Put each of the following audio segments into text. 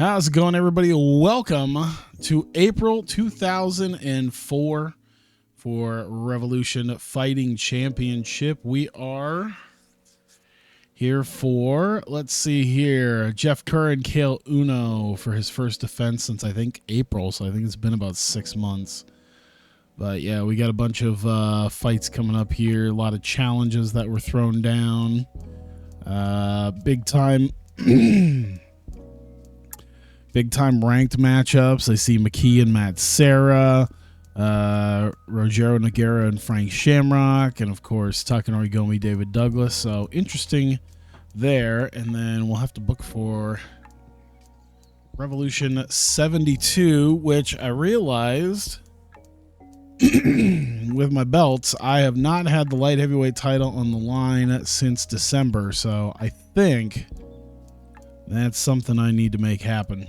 How's it going, everybody? Welcome to April 2004 for Revolution Fighting Championship. We are here for, let's see here, Jeff Curran, Kale Uno for his first defense since I think April, so I think it's been about 6 months. But yeah, we got a bunch of fights coming up here, a lot of challenges that were thrown down. Big time ranked matchups. I see McKee and Matt Serra, Rogero Nogueira and Frank Shamrock, and of course Takanori Gomi, David Douglas. So interesting there. And then we'll have to book for Revolution 72, which I realized with my belts, I have not had the light heavyweight title on the line since December. So I think that's something I need to make happen.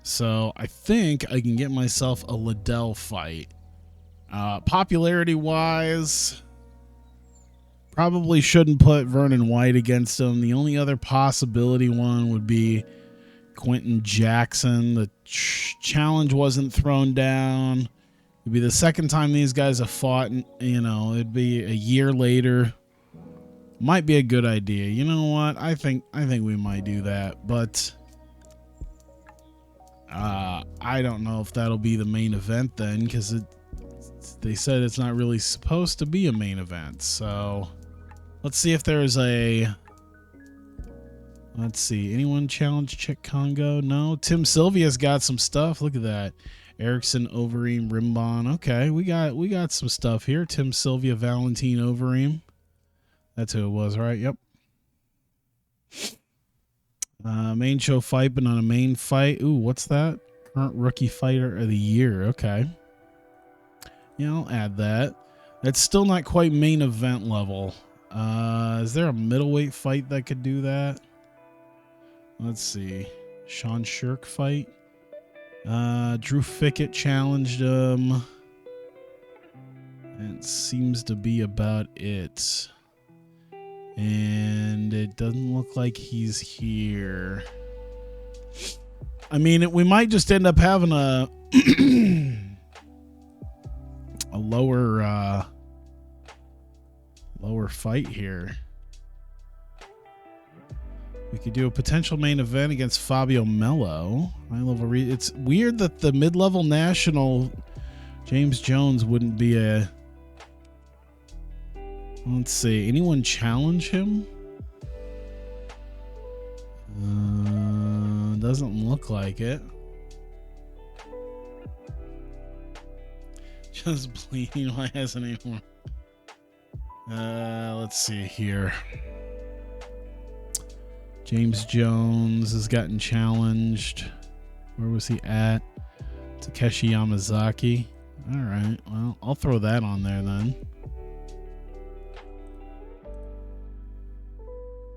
So I think I can get myself a Liddell fight. Popularity-wise, probably shouldn't put Vernon White against him. The only other possibility one would be Quentin Jackson. The challenge wasn't thrown down. It'd be the second time these guys have fought, and, it'd be a year later. Might be a good idea. You know what? I think we might do that, but I don't know if that'll be the main event then, because they said it's not really supposed to be a main event. So let's see if there's a... Let's see. Anyone challenge Chick Congo? No. Tim Sylvia's got some stuff. Look at that. Erickson, Overeem, Rimbon. Okay, we got some stuff here. Tim Sylvia, Valentine, Overeem. That's who it was, right? Yep. Main show fight, but not a main fight. Ooh, what's that? Current rookie fighter of the year. Okay. Yeah, I'll add that. That's still not quite main event level. Is there a middleweight fight that could do that? Let's see. Sean Shirk fight. Drew Fickett challenged him. It seems to be about it. And it doesn't look like he's here. I mean, we might just end up having a a lower fight here. We could do a potential main event against Fabio Melo. It's weird that the mid-level national James Jones wouldn't be a... Let's see. Anyone challenge him? Doesn't look like it. Just bleeding. Why hasn't anyone? Let's see here. James Jones has gotten challenged. Where was he at? Takeshi Yamazaki. All right. Well, I'll throw that on there then.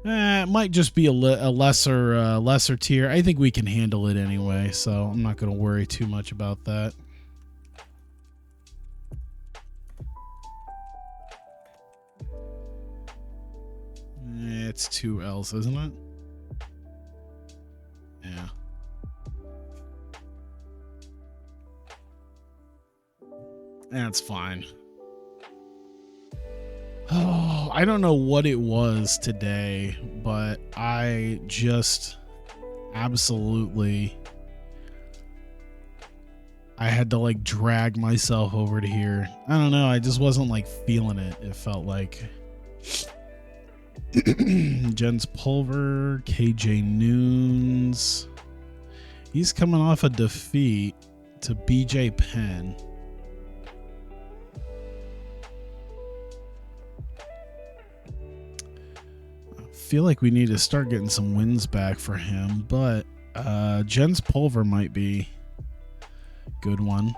It might just be a lesser tier. I think we can handle it anyway, so I'm not going to worry too much about that. It's 2 L's, isn't it? Yeah. That's fine. Oh, I don't know what it was today, but I just absolutely... I had to drag myself over to here. I don't know. I just wasn't feeling it. It felt like... Jens Pulver, KJ Noons. He's coming off a defeat to BJ Penn. I feel like we need to start getting some wins back for him, but Jens Pulver might be a good one.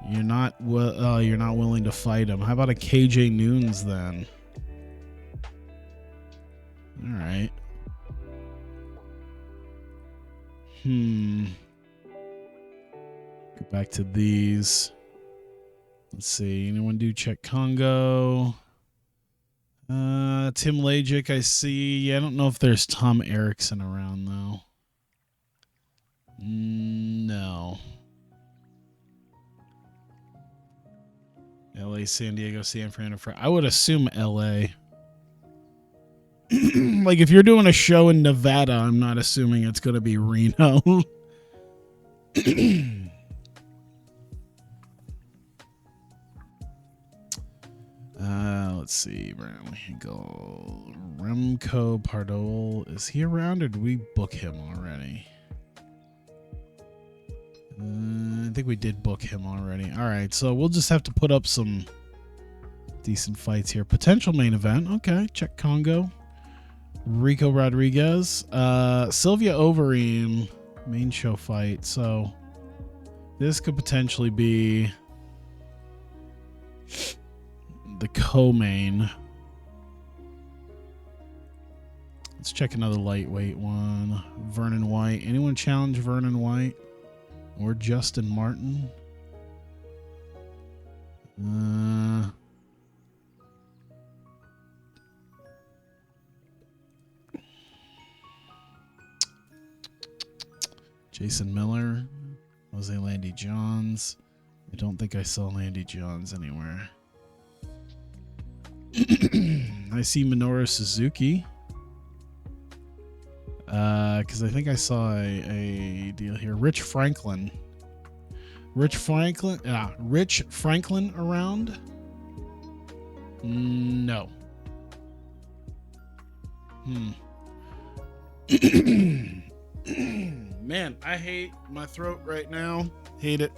You're not willing to fight him. How about a KJ Noons then? All right. Go back to these. Let's see. Anyone do check Congo? Tim Lajic, I see. I don't know if there's Tom Erickson around, though. No. LA, San Diego, San Fran. I would assume LA. Like, if you're doing a show in Nevada, I'm not assuming it's going to be Reno. Let's see. Go. Remco Pardol. Is he around, or did we book him already? I think we did book him already. All right, so we'll just have to put up some decent fights here. Potential main event. Okay, check Congo. Rico Rodriguez. Sylvia Overeem. Main show fight. So this could potentially be the co-main. Let's check another lightweight one. Vernon White. Anyone challenge Vernon White or Justin Martin? Jason Miller. Jose Landy Johns. I don't think I saw Landy Johns anywhere. I see Minoru Suzuki. Because I think I saw a deal here. Rich Franklin around? No. Man, I hate my throat right now. Hate it.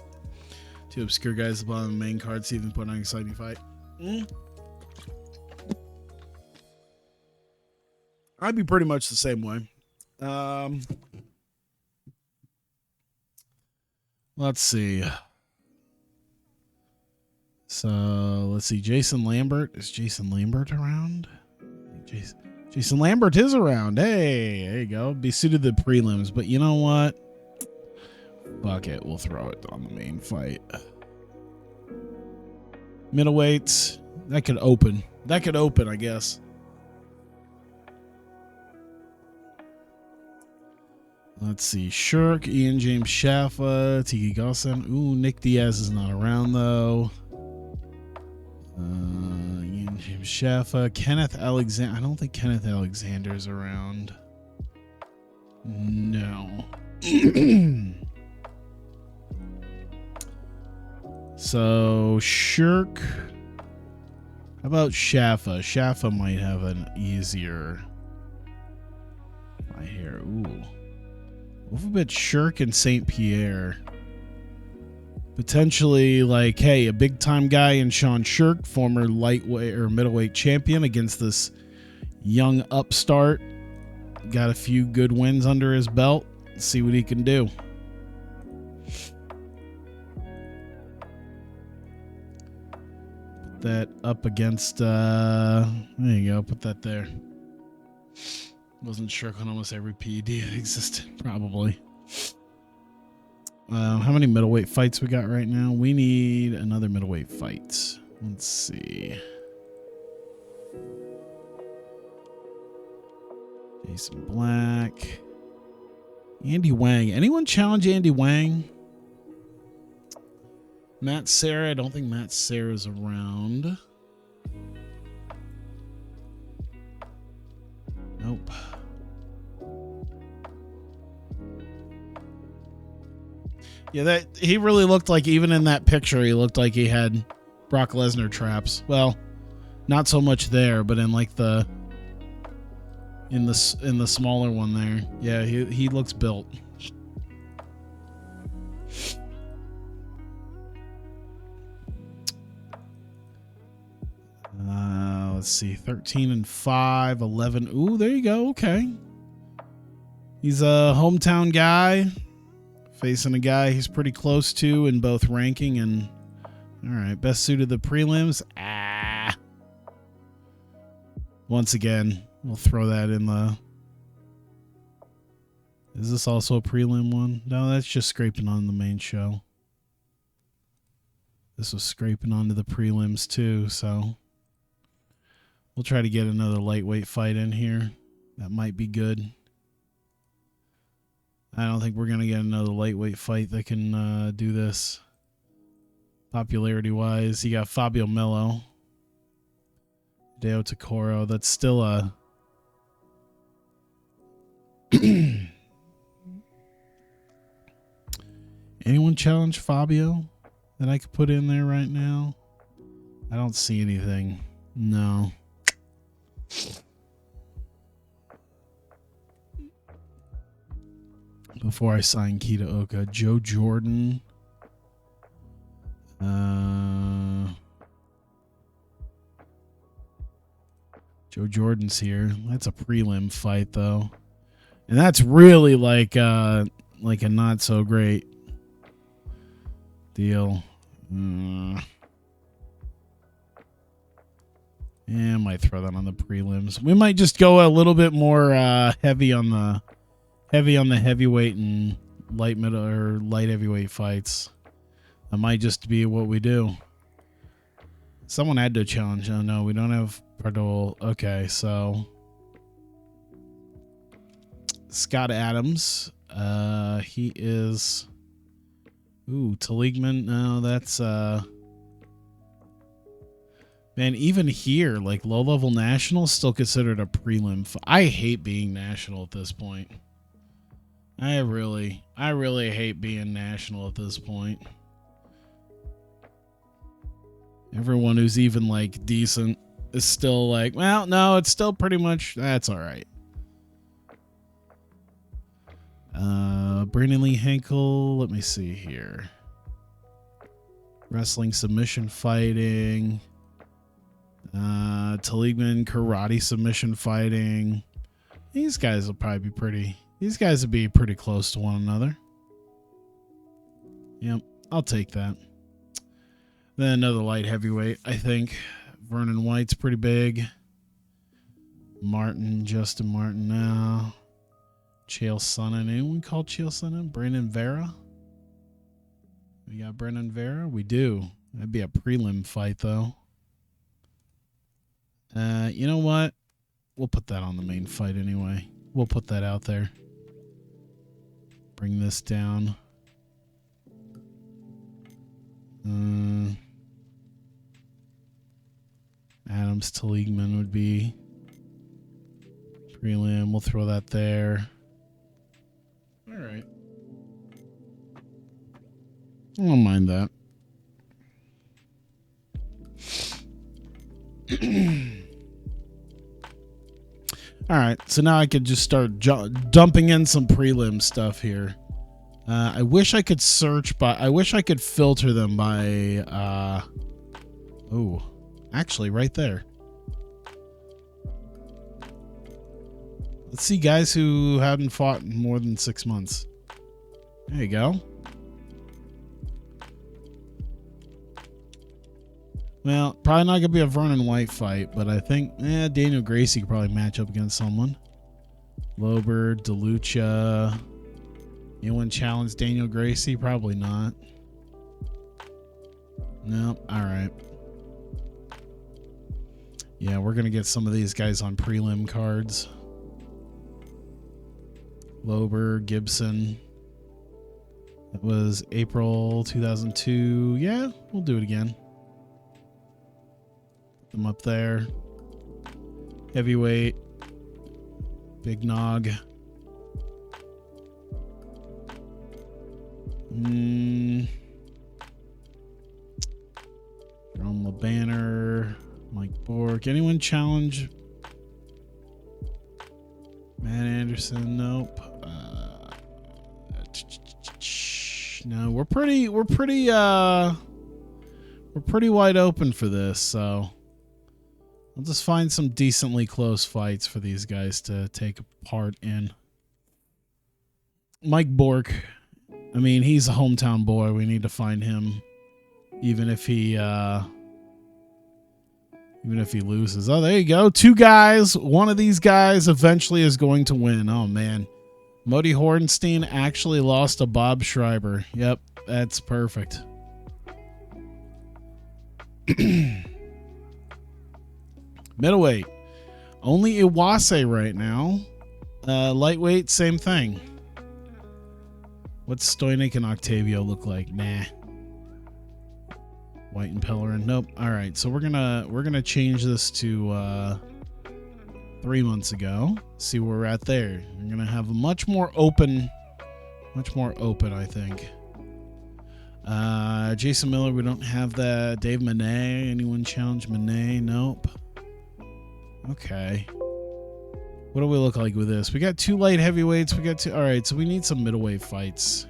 Two obscure guys at the bottom of the main card. See them put on an exciting fight. I'd be pretty much the same way. Let's see. So let's see. Jason Lambert. Is Jason Lambert around? Jason Lambert is around. Hey, there you go. Be suited to the prelims, but you know what? Fuck it. We'll throw it on the main fight. Middleweights. That could open. I guess. Let's see. Shirk, Ian James Shaffa, Tiki Gossan. Ooh, Nick Diaz is not around, though. Ian James Shaffa. Kenneth Alexander. I don't think Kenneth Alexander's around. No. So, Shirk. How about Shaffa? Shaffa might have an easier fight here. Ooh. Wolfabit, Shirk, and St. Pierre. Potentially, like, hey, a big-time guy in Sean Shirk, former lightweight or middleweight champion, against this young upstart. Got a few good wins under his belt. Let's see what he can do. Put that up against, there you go, put that there. Wasn't Shirk on almost every PED that existed, probably. How many middleweight fights we got right now? We need another middleweight fight. Let's see. Jason Black. Andy Wang. Anyone challenge Andy Wang? Matt Serra. I don't think Matt Serra's around. Nope. Yeah, that he really looked like, even in that picture, he looked like he had Brock Lesnar traps. Well, not so much there, but in like in the smaller one there. Yeah, he looks built. Let's see, 13-5, 11. Ooh, there you go. Okay. He's a hometown guy facing a guy he's pretty close to in both ranking and, all right, best suited the prelims. Once again, we'll throw that in the, is this also a prelim one? No, that's just scraping on the main show. This was scraping onto the prelims too, so We'll try to get another lightweight fight in here. That might be good. I don't think we're going to get another lightweight fight that can do this. Popularity-wise, you got Fabio Melo. Deo Takoro. That's still a... Anyone challenge Fabio that I could put in there right now? I don't see anything. No. Before I sign Kita Oka, Joe Jordan. Joe Jordan's here. That's a prelim fight, though. And that's really like a not so great deal. Yeah, I might throw that on the prelims. We might just go a little bit more heavy on the heavyweight and light middle or light heavyweight fights. That might just be what we do. Someone had to challenge. Oh no, we don't have Pardol. Okay, so Scott Adams. He is. Ooh, Taligman. No, that's man, even here, like low-level national still considered a prelim. I hate being national at this point. I really hate being national at this point. Everyone who's even like decent is still like, well, no, it's still pretty much, that's all right. Brandon Lee Henkel, let me see here. Wrestling, submission fighting. Taligman, karate, submission fighting. These guys will probably be pretty close to one another. Yep, I'll take that. Then another light heavyweight, I think. Vernon White's pretty big. Justin Martin now. Chael Sonnen. Anyone call Chael Sonnen? Brandon Vera? We got Brandon Vera? We do. That'd be a prelim fight, though. You know what? We'll put that on the main fight anyway. We'll put that out there. Bring this down. Adams Taligman would be prelim. We'll throw that there. All right. I don't mind that. All right, so now I could just start dumping in some prelim stuff here. I wish I could I wish I could filter them by, actually right there. Let's see guys who haven't fought in more than 6 months. There you go. Well, probably not going to be a Vernon White fight, but I think Daniel Gracie could probably match up against someone. Lober, DeLucia. Anyone challenge Daniel Gracie? Probably not. Nope. All right. Yeah, we're going to get some of these guys on prelim cards. Lober, Gibson. It was April 2002. Yeah, we'll do it again. Put them up there. Heavyweight. Big Nog. Jerome LeBanner. Mike Bork. Anyone challenge Matt Anderson? Nope. No, we're pretty wide open for this, so I'll just find some decently close fights for these guys to take part in. Mike Bork, I mean, he's a hometown boy. We need to find him, even if he loses. Oh, there you go. 2 guys. One of these guys eventually is going to win. Oh, man. Modi Hornstein actually lost to Bob Schreiber. Yep, that's perfect. Middleweight. Only Iwase right now. Lightweight, same thing. What's Stoynik and Octavio look like? Nah. White and Pellerin. Nope. All right, so we're gonna change this to 3 months ago. See where we're at there. We're gonna have a much more open, I think. Jason Miller, we don't have that. Dave Monet. Anyone challenge Monet? Nope. Okay. What do we look like with this? We got 2 light heavyweights. We got 2. All right, so we need some middleweight fights.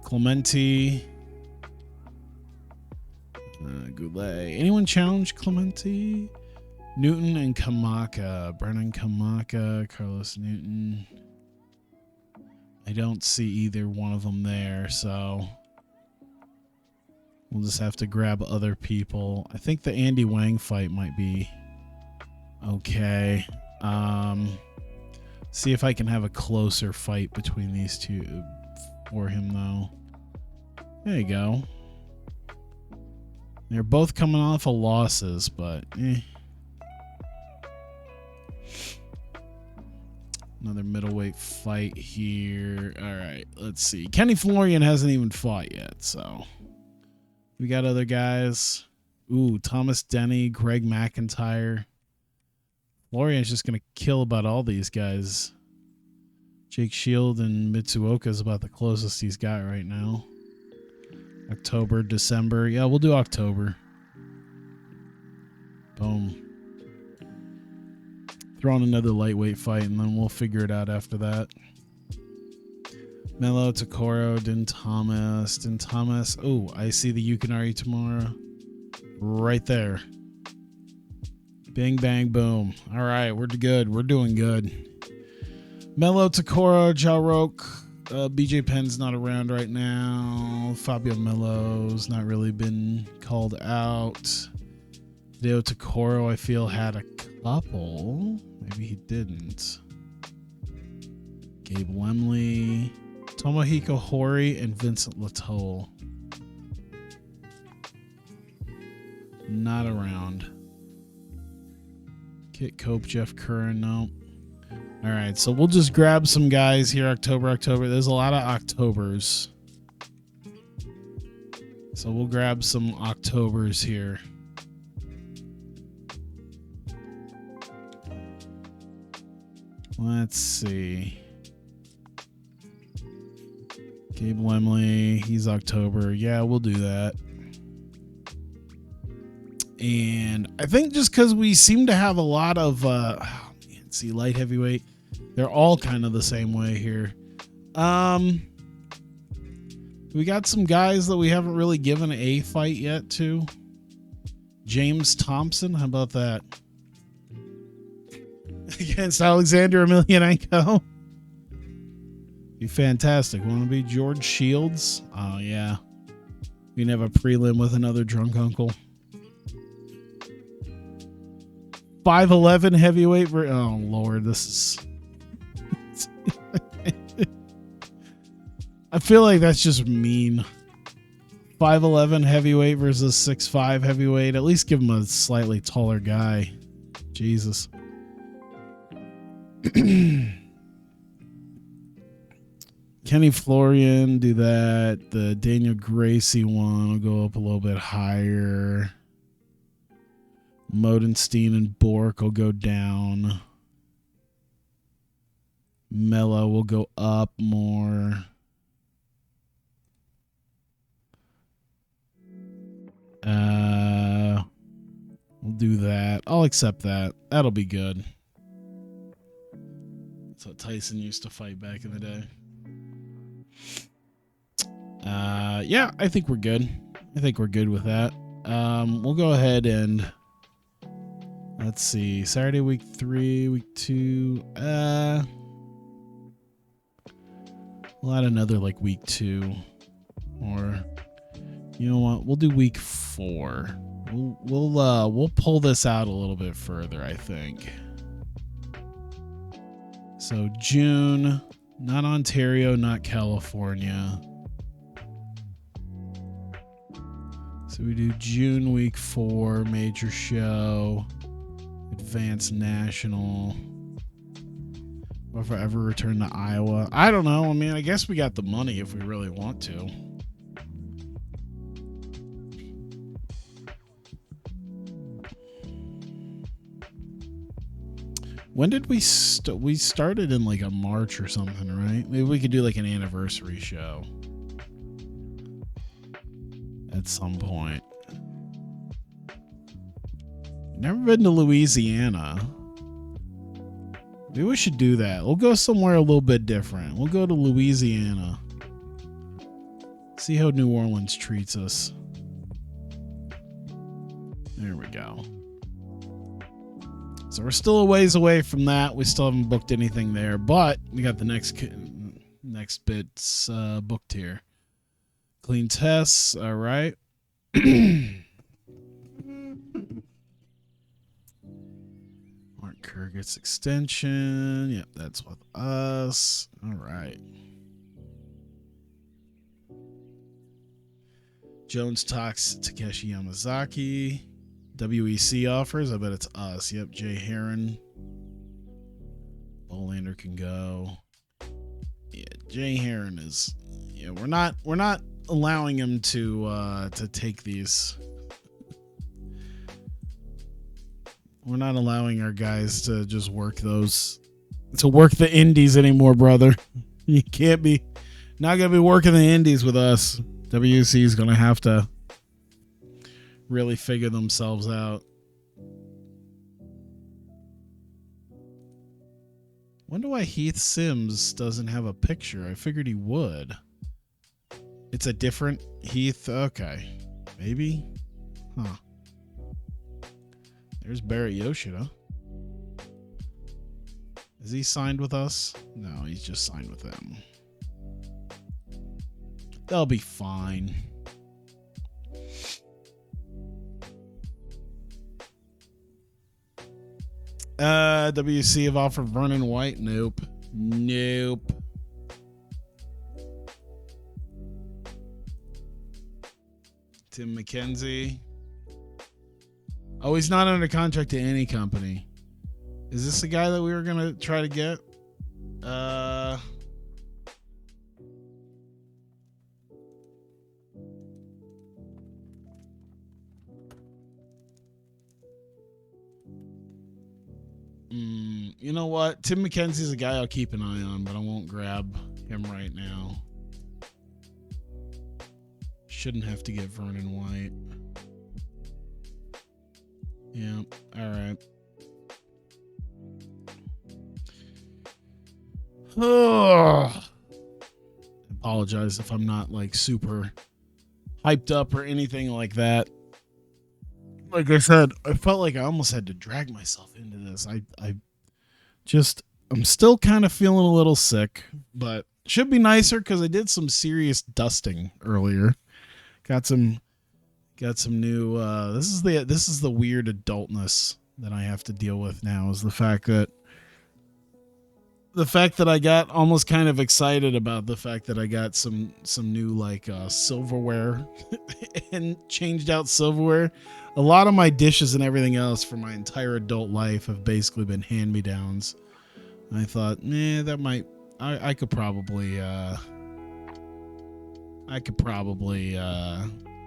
Clemente. Goulet. Anyone challenge Clemente? Newton and Kamaka. Brennan Kamaka. Carlos Newton. I don't see either one of them there, so we'll just have to grab other people. I think the Andy Wang fight might be okay. See if I can have a closer fight between these two for him, though. There you go. They're both coming off of losses, but Another middleweight fight here. All right, let's see. Kenny Florian hasn't even fought yet, so we got other guys. Ooh, Thomas Denny, Greg McIntyre. Florian's just going to kill about all these guys. Jake Shield and Mitsuoka is about the closest he's got right now. October, December. Yeah, we'll do October. Boom. Throw on another lightweight fight, and then we'll figure it out after that. Melo, Takoro, Din Thomas. Oh, I see the Yukinari tomorrow. Right there. Bing, bang, boom. All right, we're good. We're doing good. Melo, Takoro, Jalroque. BJ Penn's not around right now. Fabio Melo's not really been called out. Hideo Takoro, I feel, had a couple. Maybe he didn't. Gabe Lemley, Tomohiko Hori, and Vincent Latoul. Not around. Kit Cope, Jeff Curran, no. All right, so we'll just grab some guys here. October. There's a lot of Octobers. So we'll grab some Octobers here. Let's see. Gabe Lemley, he's October. Yeah, we'll do that. And I think just because we seem to have a lot of, see, light heavyweight, they're all kind of the same way here. We got some guys that we haven't really given a fight yet to. James Thompson, how about that? Against Alexander Emelianenko. Be fantastic. Want to be George Shields? Oh, yeah. We can have a prelim with another drunk uncle. 5'11" heavyweight. Oh, Lord. This is... I feel like that's just mean. 5'11" heavyweight versus 6'5" heavyweight. At least give him a slightly taller guy. Jesus. Kenny Florian, do that. The Daniel Gracie one will go up a little bit higher. Modenstein and Bork will go down. Mello will go up more. We'll do that. I'll accept that. That'll be good. That's what Tyson used to fight back in the day. Yeah, I think we're good. I think we're good with that. We'll go ahead and let's see. Saturday, week 3, week 2. We'll add another like week 2, or you know what? We'll do week 4. We'll pull this out a little bit further, I think. So June, not Ontario, not California. So we do June week 4 major show. Advanced National. What if I ever return to Iowa? I don't know. I mean, I guess we got the money if we really want to. When did we we started in like a March or something, right? Maybe we could do like an anniversary show at some point. Never been to Louisiana. Maybe we should do that. We'll go somewhere a little bit different. We'll go to Louisiana. See how New Orleans treats us. There we go. So we're still a ways away from that. We still haven't booked anything there, but we got the next bits booked here. Clean tests, all right. Mark Kerr gets extension. Yep, that's with us. All right. Jones talks Takeshi Yamazaki. WEC offers. I bet it's us. Yep, Jay Herron. Bolander can go. Yeah, Jay Herron is. Yeah, we're not allowing him to take these. We're not allowing our guys to just work the indies anymore, brother. You can't be not gonna be working the indies with us. WEC is gonna have to really figure themselves out. Wonder why Heath Sims doesn't have a picture. I figured he would. It's a different Heath. Okay. Maybe? Huh. There's Barrett Yoshida. Is he signed with us? No, he's just signed with them. They'll be fine. WC have offered Vernon White. Nope. Tim McKenzie. Oh, he's not under contract to any company. Is this the guy that we were going to try to get? You know what? Tim McKenzie's a guy I'll keep an eye on, but I won't grab him right now. Shouldn't have to get Vernon White. Yeah, all right. Oh, apologize if I'm not like super hyped up or anything like that. Like I said, I felt like I almost had to drag myself into this. I'm still kind of feeling a little sick, but should be nicer because I did some serious dusting earlier. Got some new. This is the weird adultness that I have to deal with now. Is the fact that I got almost kind of excited about the fact that I got some new like silverware and changed out silverware. A lot of my dishes and everything else for my entire adult life have basically been hand-me-downs. And I thought, that might I could probably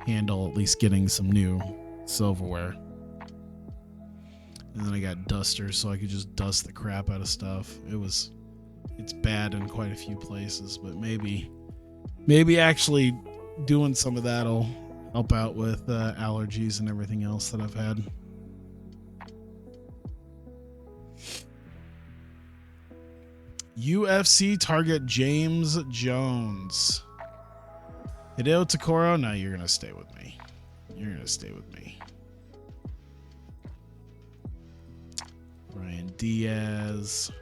handle at least getting some new silverware. And then I got dusters so I could just dust the crap out of stuff. It's bad in quite a few places, but maybe actually doing some of that'll help out with allergies and everything else that I've had. UFC target James Jones. Hideo Takoro, no, you're going to stay with me. Ryan Diaz.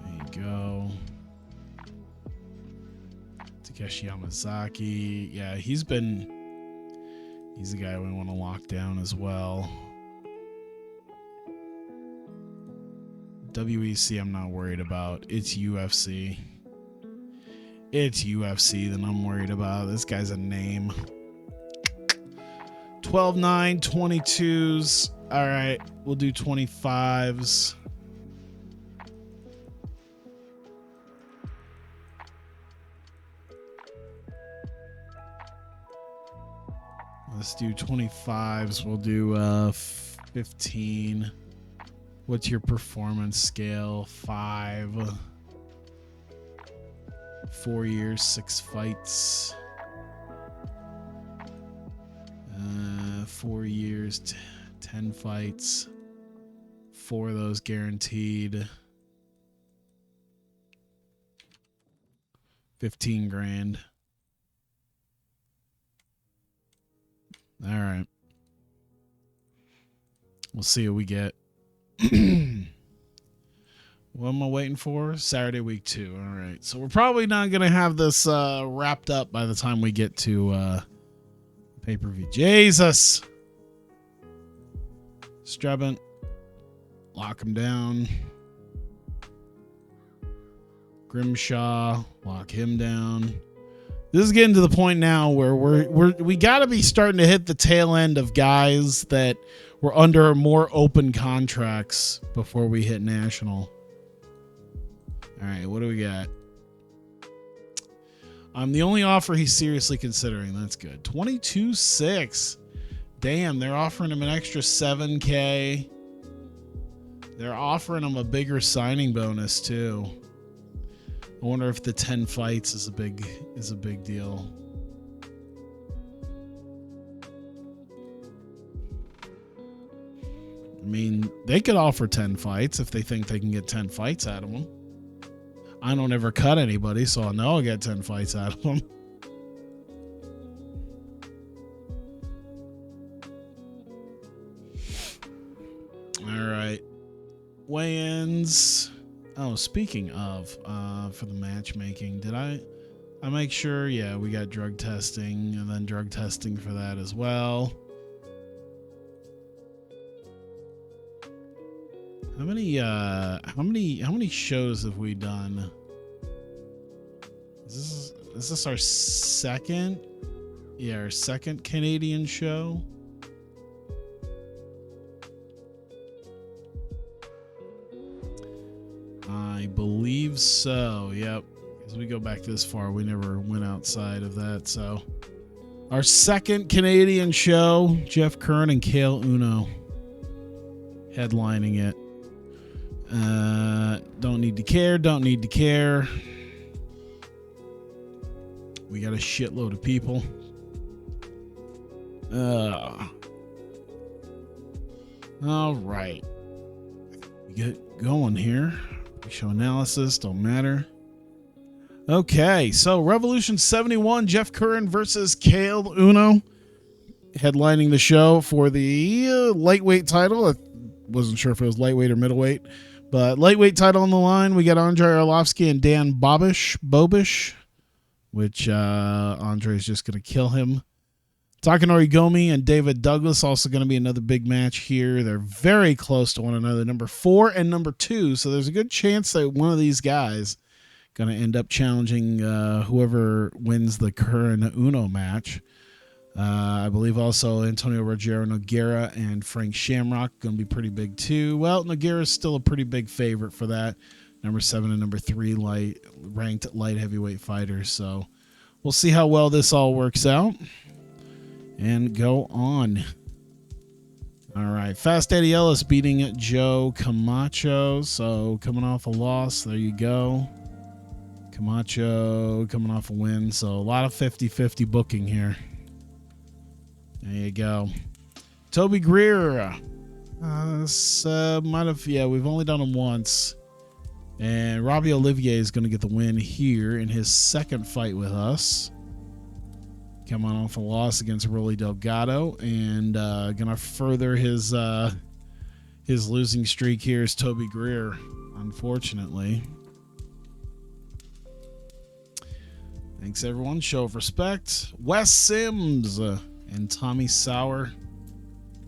There you go. Takeshi Yamazaki. Yeah, he's the guy we want to lock down as well. WEC I'm not worried about. It's UFC that I'm worried about. This guy's a name. 12, 9, 22s. All right, we'll do 25s. Let's do 25s. We'll do 15. What's your performance scale? 5. 4 years, 6 fights. 4 years, 10 fights. 4 of those guaranteed. 15 grand. All right. We'll see what we get. What am I waiting for? Saturday, week 2. All right. So we're probably not going to have this wrapped up by the time we get to pay-per-view. Jesus. Strabant. Lock him down. Grimshaw. Lock him down. This is getting to the point now where we got to be starting to hit the tail end of guys that were under more open contracts before we hit national. All right, what do we got? The only offer he's seriously considering. That's good. 22.6. Damn, they're offering him an extra $7K. They're offering him a bigger signing bonus too. I wonder if the 10 fights is a big deal. I mean, they could offer 10 fights if they think they can get 10 fights out of him. I don't ever cut anybody, so I know I'll get 10 fights out of them. All right. Weigh-ins. Oh, speaking of, for the matchmaking, did I make sure? Yeah, we got drug testing and then drug testing for that as well. How many shows have we done? Is this our second? Yeah, our second Canadian show. I believe so. Yep. As we go back this far, we never went outside of that. So, our second Canadian show, Jeff Curran and Kale Uno headlining it. Don't need to care. Don't need to care. We got a shitload of people. All right. We get going here. Show analysis, don't matter. Okay, so Revolution 71, Jeff Curran versus Kale Uno, headlining the show for the lightweight title. I wasn't sure if it was lightweight or middleweight, but lightweight title on the line. We got Andrei Arlovsky and Dan Bobish, which Andrei's just going to kill him. Takanori Gomi and David Douglas also going to be another big match here. They're very close to one another, number 4 and number 2. So there's a good chance that one of these guys going to end up challenging whoever wins the Curran Uno match. I believe also Antonio Rogero Nogueira and Frank Shamrock going to be pretty big too. Well, Nogueira is still a pretty big favorite for that. Number 7 and number 3 ranked light heavyweight fighters. So we'll see how well this all works out. And go on. All right. Fast Eddie Ellis beating Joe Camacho. So coming off a loss. There you go. Camacho coming off a win. So a lot of 50-50 booking here. There you go. Toby Greer. We've only done him once. And Robbie Olivier is going to get the win here in his second fight with us. Coming off a loss against Rolly Delgado, and gonna further his losing streak here is Toby Greer, unfortunately. Thanks everyone. Show of respect. Wes Sims and Tommy Sauer.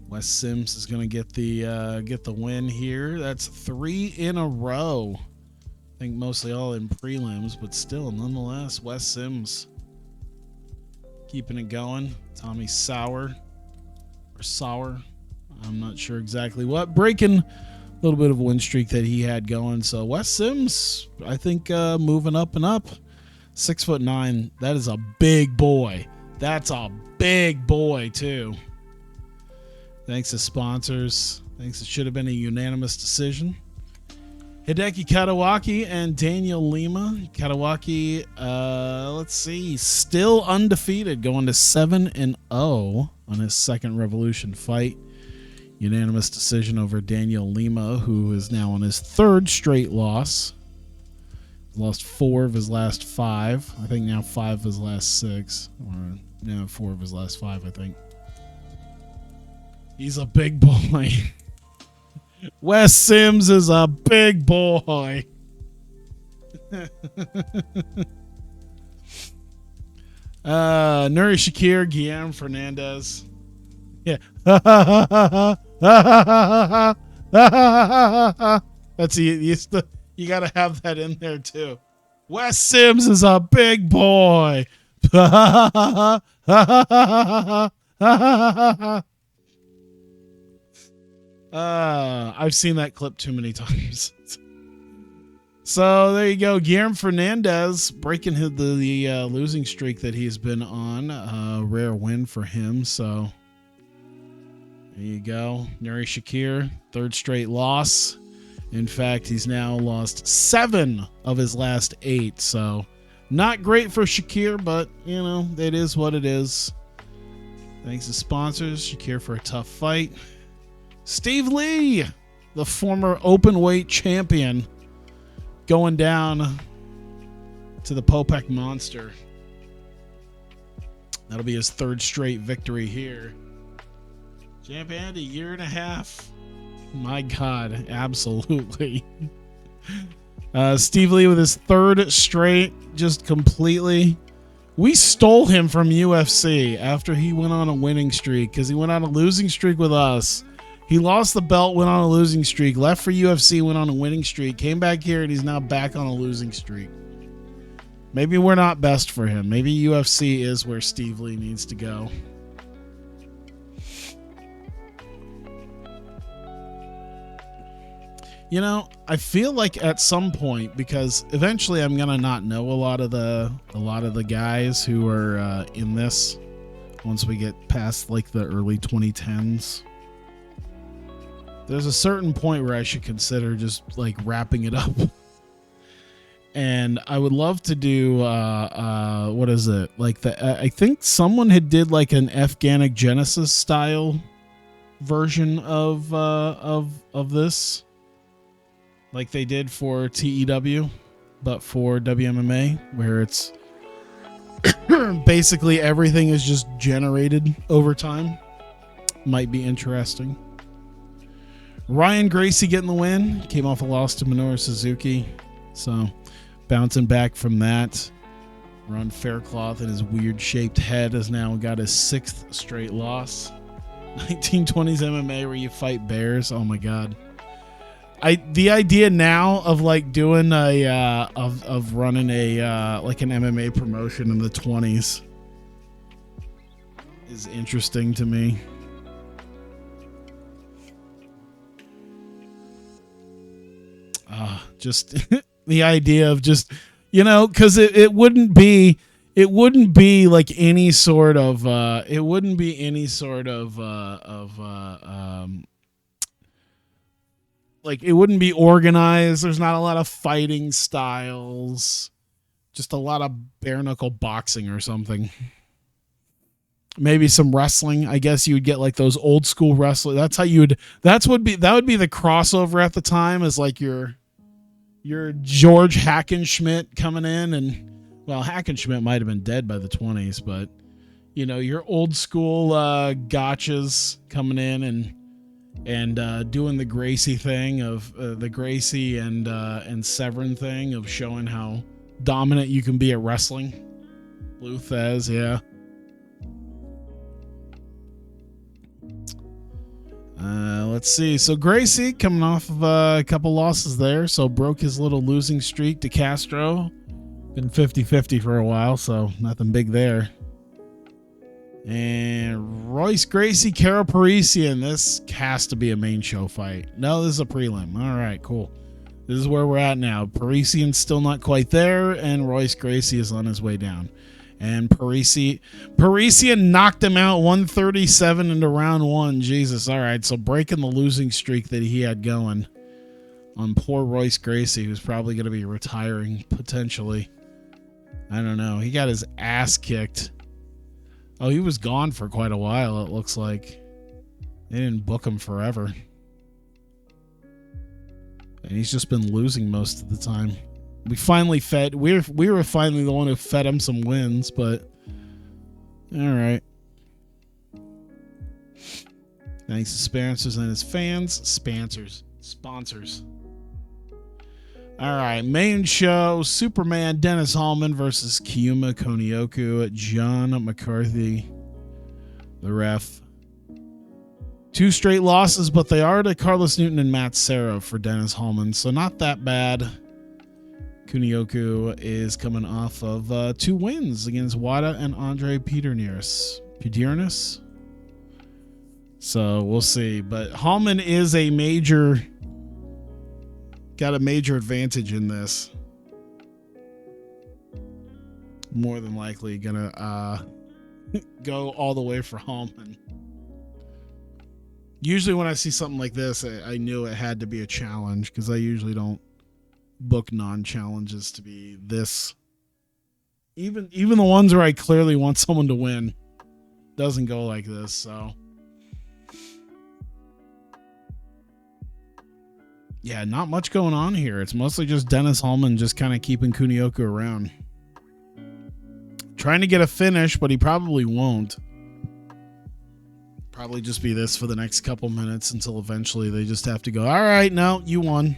Wes Sims is gonna get the win here. That's 3 in a row. I think mostly all in prelims, but still, nonetheless, Wes Sims keeping it going. Tommy Sauer or sour. I'm not sure exactly what. Breaking a little bit of a win streak that he had going. So Wes Sims, I think, moving up and up. 6'9". That is a big boy. That's a big boy, too. Thanks to sponsors. Thanks. It should have been a unanimous decision. Hideki Katawaki and Daniel Lima. Katawaki, let's see, still undefeated, going to 7-0 on his second Revolution fight. Unanimous decision over Daniel Lima, who is now on his third straight loss. Lost 4 of his last 5. I think now 5 of his last 6. Or no, 4 of his last 5, I think. He's a big boy. Wes Sims is a big boy. Nuri Shakir, Guillermo Fernandez. Yeah. That's you got to have that in there too. Wes Sims is a big boy. I've seen that clip too many times. So there you go. Guillermo Fernandez breaking the losing streak that he's been on. Rare win for him. So there you go. Nuri Shakir, third straight loss. In fact, he's now lost 7 of his last 8. So not great for Shakir, but you know, it is what it is. Thanks to sponsors. Shakir for a tough fight. Steve Lee, the former openweight champion, going down to the Popek Monster. That'll be his third straight victory here. Champion, a year and a half. My God, absolutely. Steve Lee with his third straight, just completely. We stole him from UFC after he went on a winning streak because he went on a losing streak with us. He lost the belt, went on a losing streak, left for UFC, went on a winning streak, came back here, and he's now back on a losing streak. Maybe we're not best for him. Maybe UFC is where Steve Lee needs to go. You know, I feel like at some point, because eventually I'm gonna not know a lot of the guys who are in this once we get past like the early 2010s. There's a certain point where I should consider just like wrapping it up. And I would love to do what is it? Like I think someone had did like an Afghanic Genesis style version of this. Like they did for TEW, but for WMMA, where it's basically everything is just generated over time. Might be interesting. Ryan Gracie getting the win. Came off a loss to Minoru Suzuki. So bouncing back from that. Ron Faircloth and his weird-shaped head has now got his 6th straight loss. 1920s MMA where you fight bears. Oh, my God. The idea now of like doing of running a like an MMA promotion in the 20s is interesting to me. Just the idea of just, you know, because it wouldn't be like any sort of like it wouldn't be organized. There's not a lot of fighting styles, just a lot of bare knuckle boxing or something. Maybe some wrestling. I guess you would get like those old school wrestling. That's how you would. That would be the crossover at the time. Is like your George Hackenschmidt coming in, and well, Hackenschmidt might have been dead by the 20s, but you know, your old school gotchas coming in and doing the Gracie thing of the Gracie and Severn thing of showing how dominant you can be at wrestling. Lou Thez, yeah. Let's see. So Gracie coming off of a couple losses there, so broke his little losing streak to Castro. Been 50-50 for a while, so nothing big there. And Royce Gracie, Kara Parisian. This has to be a main show fight. No, this is a prelim. All right, cool. This is where we're at now. Parisian's still not quite there, and Royce Gracie is on his way down. And Parisian knocked him out 137 into round one. Jesus. All right, so breaking the losing streak that he had going on poor Royce Gracie, who's probably going to be retiring potentially. I don't know. He got his ass kicked. Oh, he was gone for quite a while, it looks like. They didn't book him forever. And he's just been losing most of the time. We finally fed... We were finally the one who fed him some wins, but... Alright. Thanks to sponsors and his fans. Sponsors. Alright, main show. Superman Dennis Hallman versus Kiyuma Konioku. John McCarthy, the ref. 2 straight losses, but they are to Carlos Newton and Matt Serra for Dennis Hallman, so not that bad. Konioku is coming off of 2 wins against Wada and Andre Peternis. So we'll see. But Hallman is got a major advantage in this. More than likely gonna go all the way for Hallman. Usually when I see something like this, I knew it had to be a challenge, because I usually don't book non-challenges to be this. Even the ones where I clearly want someone to win doesn't go like this, so. Yeah, not much going on here. It's mostly just Dennis Hallman just kind of keeping Konioku around. Trying to get a finish, but he probably won't. Probably just be this for the next couple minutes until eventually they just have to go, all right, no, you won.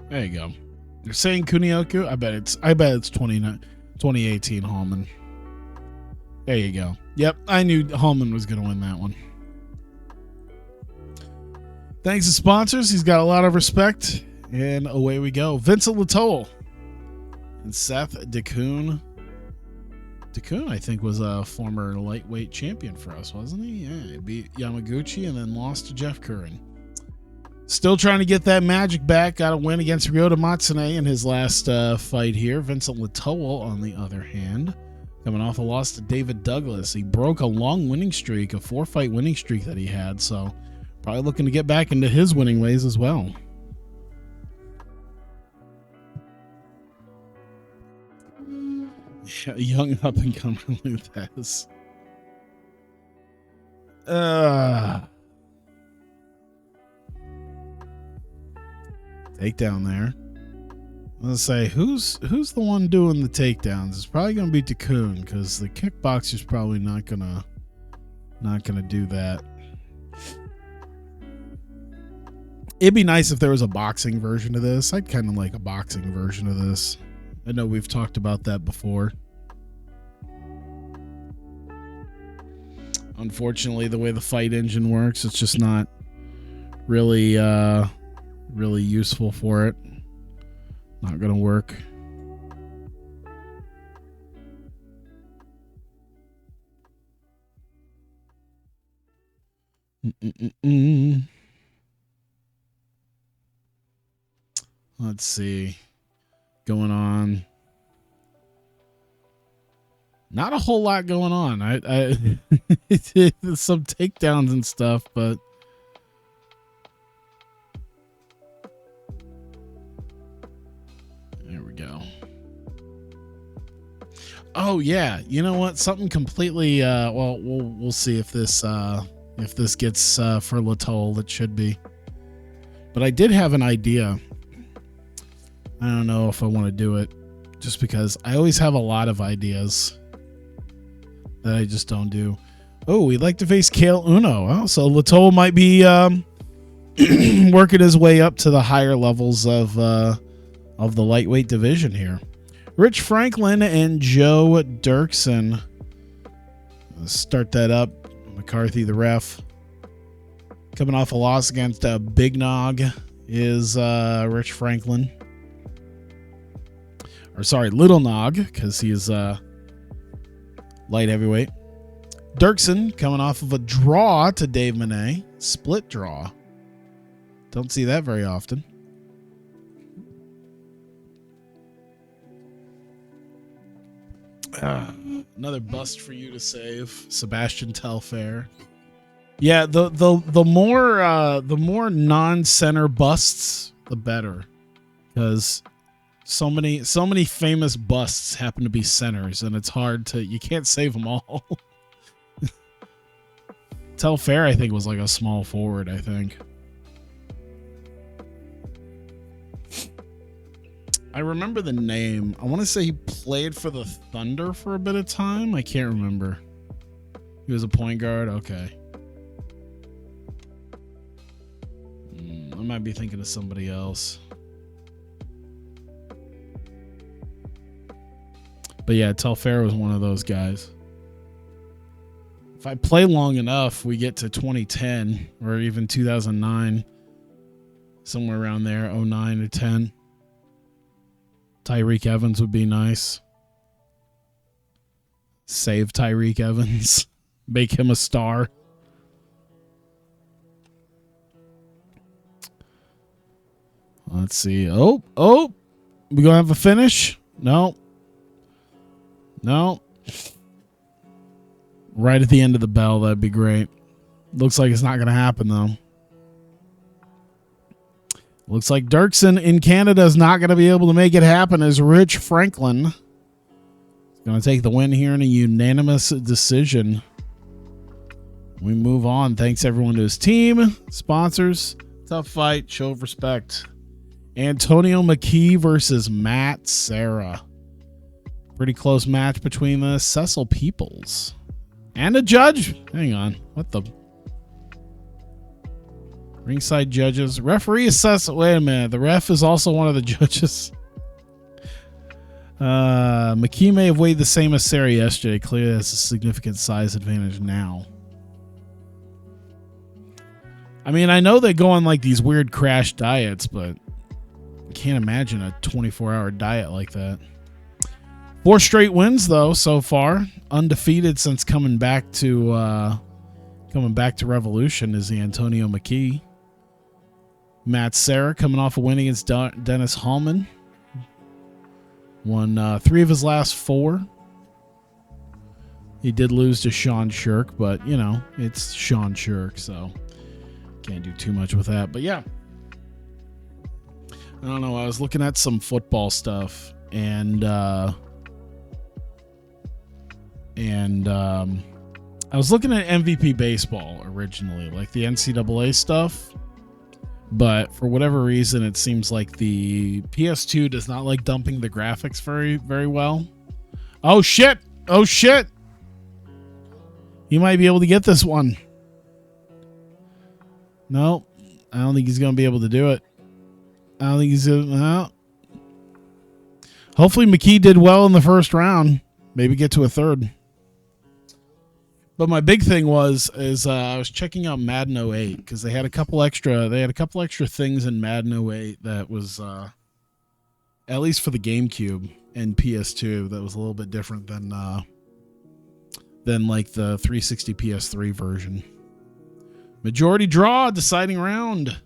There you go. They're saying Konioku. I bet it's 2018 Hallman. There you go. Yep, I knew Hallman was going to win that one. Thanks to sponsors. He's got a lot of respect. And away we go. Vincent Latoul and Seth DeCoon. DeCoon, I think, was a former lightweight champion for us, wasn't he? Yeah, he beat Yamaguchi and then lost to Jeff Curran. Still trying to get that magic back. Got a win against Ryota Matsune in his last fight here. Vincent Latoul, on the other hand, coming off a loss to David Douglas. He broke a long winning streak, a 4-fight winning streak that he had, so probably looking to get back into his winning ways as well. Yeah, young up and coming Luthez. Takedown there. Let's say who's the one doing the takedowns? It's probably gonna be DeCoon, because the kickboxer's probably not gonna do that. It'd be nice if there was a boxing version of this. I'd kind of like a boxing version of this. I know we've talked about that before. Unfortunately, the way the fight engine works, it's just not really useful for it. Not gonna work. Let's see. Going on. Not a whole lot going on. I some takedowns and stuff, but there we go. Oh yeah, you know what? Something completely. Well, we'll see if this gets for Latoul. It should be. But I did have an idea. I don't know if I want to do it, just because I always have a lot of ideas that I just don't do. Oh, we'd like to face Kale Uno. Oh, so Latoul might be working his way up to the higher levels of the lightweight division here. Rich Franklin and Joe Dirksen. Let's start that up. McCarthy, the ref. Coming off a loss against Big Nog is Rich Franklin. Or sorry, Little Nog, because he's light heavyweight. Dirksen coming off of a draw to Dave Monet. Split draw. Don't see that very often. Another bust for you to save, Sebastian Telfair. Yeah, the more non-center busts, the better, because so many famous busts happen to be centers, and it's hard to, you can't save them all. Telfair, I think, was like a small forward, I think. I remember the name. I want to say he played for the Thunder for a bit of time. I can't remember. He was a point guard. Okay. I might be thinking of somebody else. But yeah, Telfair was one of those guys. If I play long enough, we get to 2010 or even 2009. Somewhere around there, 09 to 10. Tyreek Evans would be nice. Save Tyreek Evans. Make him a star. Let's see. Oh. We gonna have a finish? No. Right at the end of the bell, that'd be great. Looks like it's not gonna happen though. Looks like Dirksen in Canada is not going to be able to make it happen as Rich Franklin is going to take the win here in a unanimous decision. We move on. Thanks everyone to his team, sponsors. Tough fight. Show of respect. Antonio McKee versus Matt Serra. Pretty close match between the Cecil Peoples and a judge. Hang on. What the... Ringside judges. Referee assess. Wait a minute. The ref is also one of the judges. McKee may have weighed the same as Sarah yesterday. Clearly has a significant size advantage now. I mean, I know they go on like these weird crash diets, but I can't imagine a 24-hour diet like that. 4 straight wins though so far. Undefeated since coming back to Revolution is the Antonio McKee. Matt Serra coming off a win against Dennis Hallman. Won 3 of his last 4. He did lose to Sean Shirk, but, you know, it's Sean Shirk, so can't do too much with that. But, yeah. I don't know. I was looking at some football stuff, and I was looking at MVP baseball originally, like the NCAA stuff. But for whatever reason, it seems like the PS2 does not like dumping the graphics very, very well. Oh, shit. Oh, shit. He might be able to get this one. No, I don't think he's going to be able to do it. I don't think he's going to. No. Hopefully McKee did well in the first round. Maybe get to a third. But my big thing is I was checking out Madden 08 because they had a couple extra things in Madden 08 that was at least for the GameCube and PS2 that was a little bit different than like the 360 PS3 version. Majority draw, deciding round.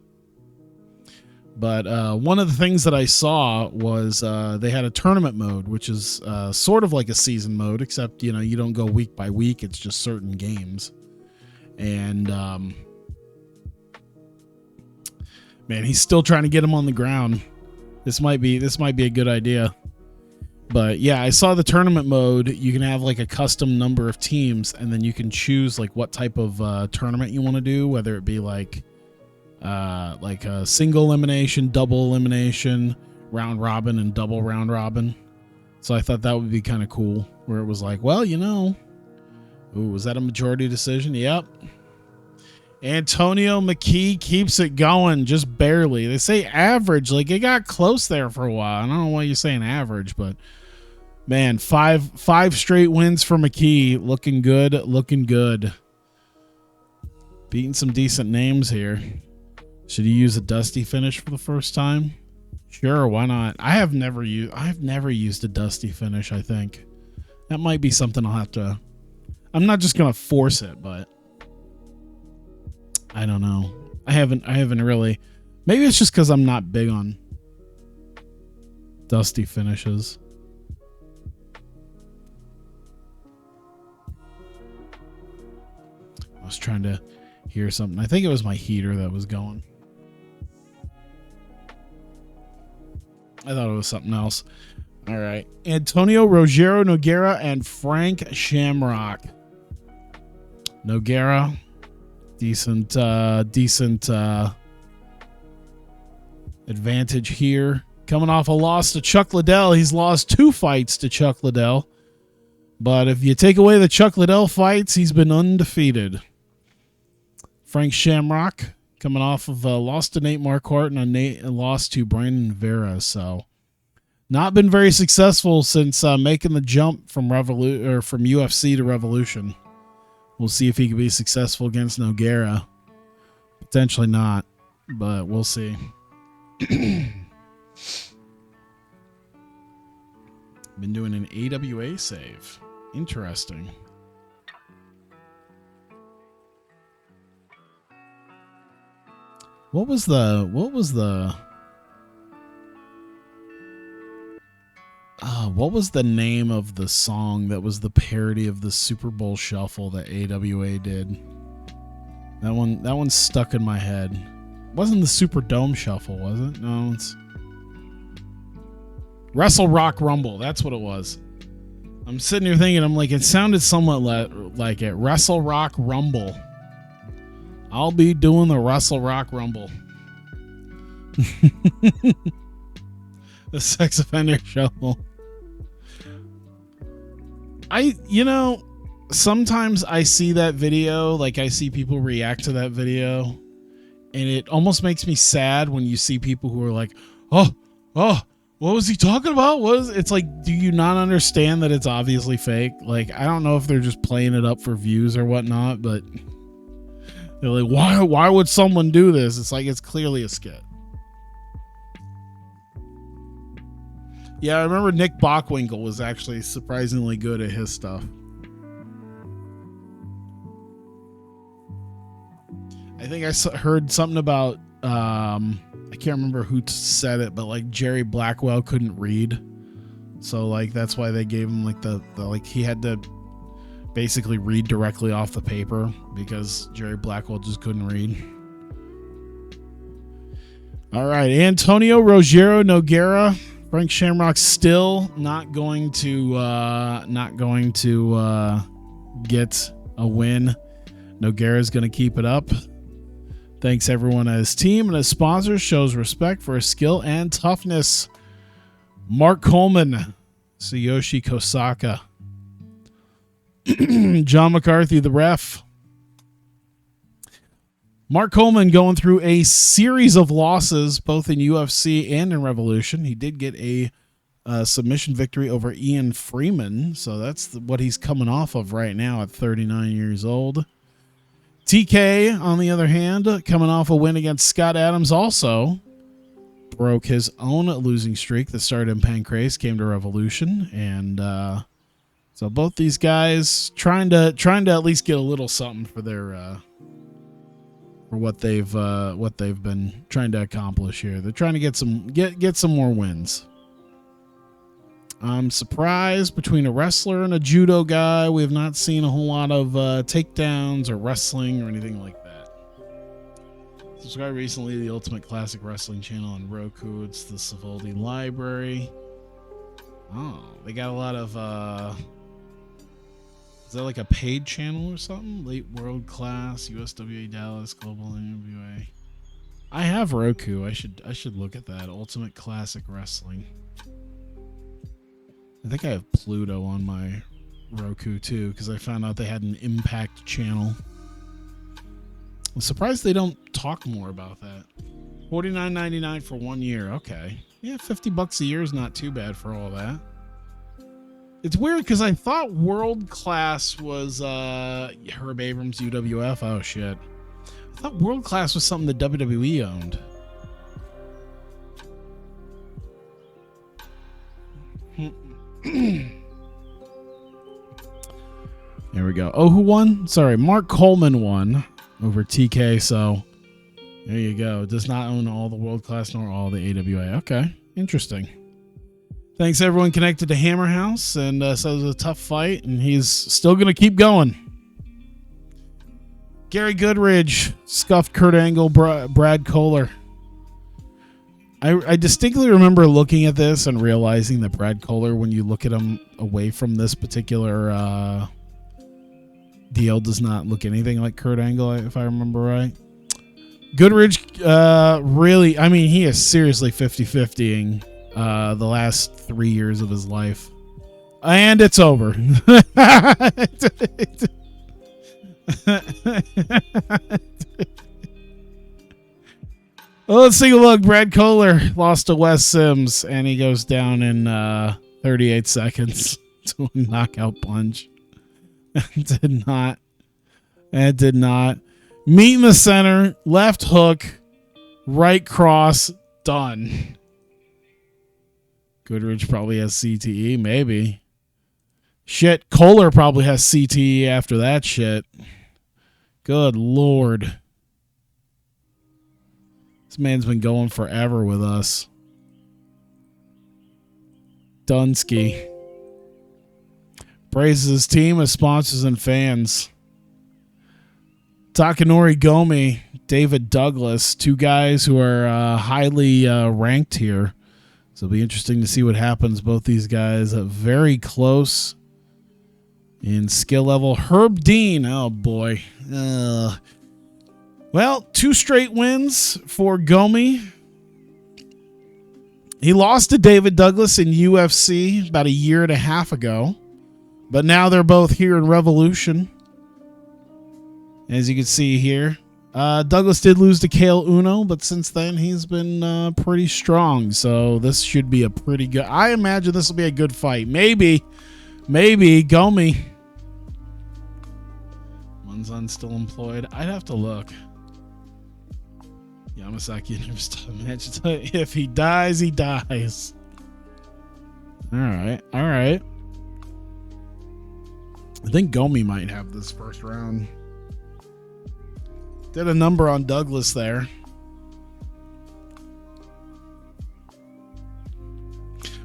But one of the things that I saw was they had a tournament mode, which is sort of like a season mode, except, you know, you don't go week by week. It's just certain games. And, man, he's still trying to get him on the ground. This might be a good idea. But, yeah, I saw the tournament mode. You can have, like, a custom number of teams, and then you can choose, like, what type of tournament you want to do, whether it be, like a single elimination, double elimination, round robin, and double round robin. So I thought that would be kind of cool, where it was like, well, you know, ooh, was that a majority decision? Yep. Antonio McKee keeps it going, just barely. They say average, like it got close there for a while. I don't know why you're saying average, but man, five straight wins for McKee, looking good, looking good. Beating some decent names here. Should he use a dusty finish for the first time? Sure, why not? I've never used a dusty finish, I think. That might be something I'll have to... I'm not just going to force it, but... I don't know. I haven't really... Maybe it's just because I'm not big on dusty finishes. I was trying to hear something. I think it was my heater that was going. I thought it was something else. All right. Antonio Rogero Noguera and Frank Shamrock. Noguera. Decent advantage here. Coming off a loss to Chuck Liddell. He's lost 2 fights to Chuck Liddell. But if you take away the Chuck Liddell fights, he's been undefeated. Frank Shamrock coming off of a loss to Nate Marquardt and a loss to Brandon Vera. So not been very successful since making the jump from from UFC to Revolution. We'll see if he can be successful against Noguera. Potentially not, but we'll see. Been doing an AWA save. Interesting. What was the name of the song that was the parody of the Super Bowl Shuffle that AWA did? That one stuck in my head. It wasn't the Super Dome Shuffle, was it? No, it's Wrestle Rock Rumble. That's what it was. I'm sitting here thinking, I'm like, it sounded somewhat like it. Wrestle Rock Rumble. I'll be doing the Wrestle Rock Rumble. The Sex Offender Shuffle. Sometimes I see that video, like I see people react to that video, and it almost makes me sad when you see people who are like, oh, what was he talking about? It's like, do you not understand that it's obviously fake? Like, I don't know if they're just playing it up for views or whatnot, but they're like, why would someone do this? It's like, it's clearly a skit. Yeah, I remember Nick Bockwinkel was actually surprisingly good at his stuff. I think I heard something about, I can't remember who said it, but like Jerry Blackwell couldn't read. So like, that's why they gave him like the he had to basically read directly off the paper because Jerry Blackwell just couldn't read. All right. Antonio Rogero Noguera. Frank Shamrock still not going to get a win. Noguera's going to keep it up. Thanks everyone at his team and his sponsors. Shows respect for his skill and toughness. Mark Coleman, Tsuyoshi Kosaka, John McCarthy, the ref. Mark Coleman going through a series of losses, both in UFC and in Revolution. He did get a submission victory over Ian Freeman, so that's what he's coming off of right now at 39 years old. TK, on the other hand, coming off a win against Scott Adams, also broke his own losing streak that started in Pancrase, came to Revolution, and so both these guys trying to at least get a little something for their for what they've been trying to accomplish here. They're trying to get some more wins. I'm surprised between a wrestler and a judo guy, we have not seen a whole lot of takedowns or wrestling or anything like that. Subscribe recently to the Ultimate Classic Wrestling channel on Roku. It's the Savoldi Library. Oh, they got a lot of is that like a paid channel or something? Late World Class, USWA Dallas, Global NWA. I have Roku. I should look at that. Ultimate Classic Wrestling. I think I have Pluto on my Roku too, because I found out they had an Impact channel. I'm surprised they don't talk more about that. $49.99 for 1 year. Okay. Yeah, $50 a year is not too bad for all that. It's weird because I thought World Class was Herb Abrams UWF. Oh shit. I thought World Class was something the WWE owned. There we go. Oh, who won? Sorry, Mark Coleman won over TK. So there you go. Does not own all the World Class nor all the AWA. Okay, interesting. Thanks everyone connected to Hammer House, and so it was a tough fight, and he's still going to keep going. Gary Goodridge scuffed Kurt Angle, Brad Kohler. I distinctly remember looking at this and realizing that Brad Kohler, when you look at him away from this particular deal, does not look anything like Kurt Angle, if I remember right. Goodridge, really, I mean, he is seriously 50-50ing the last 3 years of his life. And it's over. Well, let's take a look. Brad Kohler lost to Wes Sims, and he goes down in 38 seconds to a knockout punch. It did not. Meet in the center, left hook, right cross, done. Goodridge probably has CTE, maybe. Shit, Kohler probably has CTE after that shit. Good Lord. This man's been going forever with us. Dunsky praises his team as sponsors and fans. Takanori Gomi, David Douglas, two guys who are highly ranked here. So it'll be interesting to see what happens. Both these guys are very close in skill level. Herb Dean, oh boy. Well, 2 straight wins for Gomi. He lost to David Douglas in UFC about a year and a half ago. But now they're both here in Revolution. As you can see here. Douglas did lose to Kale Uno, but since then he's been pretty strong. So this should be a pretty good... I imagine this will be a good fight. Maybe Gomi. Munzon still employed. I'd have to look. Yamasaki never stopped match. If he dies, he dies. All right. I think Gomi might have this first round. Did a number on Douglas there.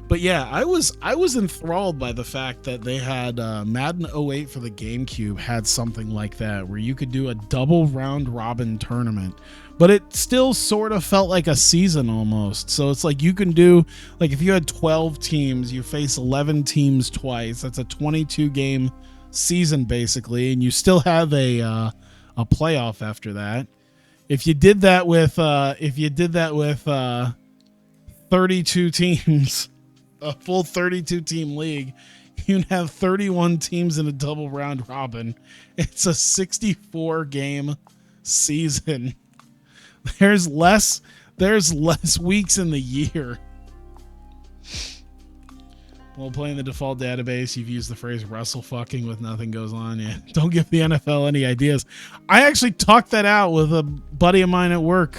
But yeah, I was enthralled by the fact that they had Madden 08 for the GameCube had something like that where you could do a double round robin tournament, but it still sort of felt like a season almost. So it's like you can do, like if you had 12 teams, you face 11 teams twice. That's a 22 game season basically, and you still have a playoff after that. If you did that with 32 teams, a full 32 team league, you'd have 31 teams in a double round robin. It's a 64 game season. There's less weeks in the year. While playing the default database, you've used the phrase wrestle fucking with nothing goes on. Yeah, don't give the NFL any ideas. I actually talked that out with a buddy of mine at work.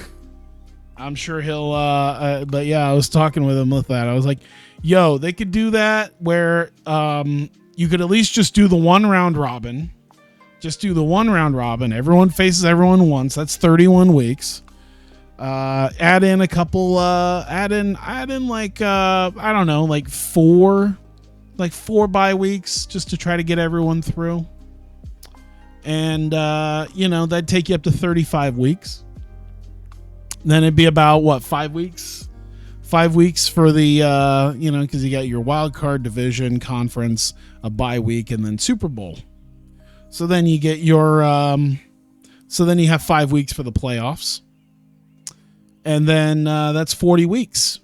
I'm sure he'll, but yeah, I was talking with him with that. I was like, yo, they could do that where you could at least just do the one round robin. Just do the one round robin. Everyone faces everyone once. That's 31 weeks. Add in a couple, add in like, I don't know, like four bye weeks just to try to get everyone through. And, that'd take you up to 35 weeks. Then it'd be about what, 5 weeks? 5 weeks for the, because you got your wild card, division, conference, a bye week, and then Super Bowl. So then you get your, so then you have 5 weeks for the playoffs. And then that's 40 weeks.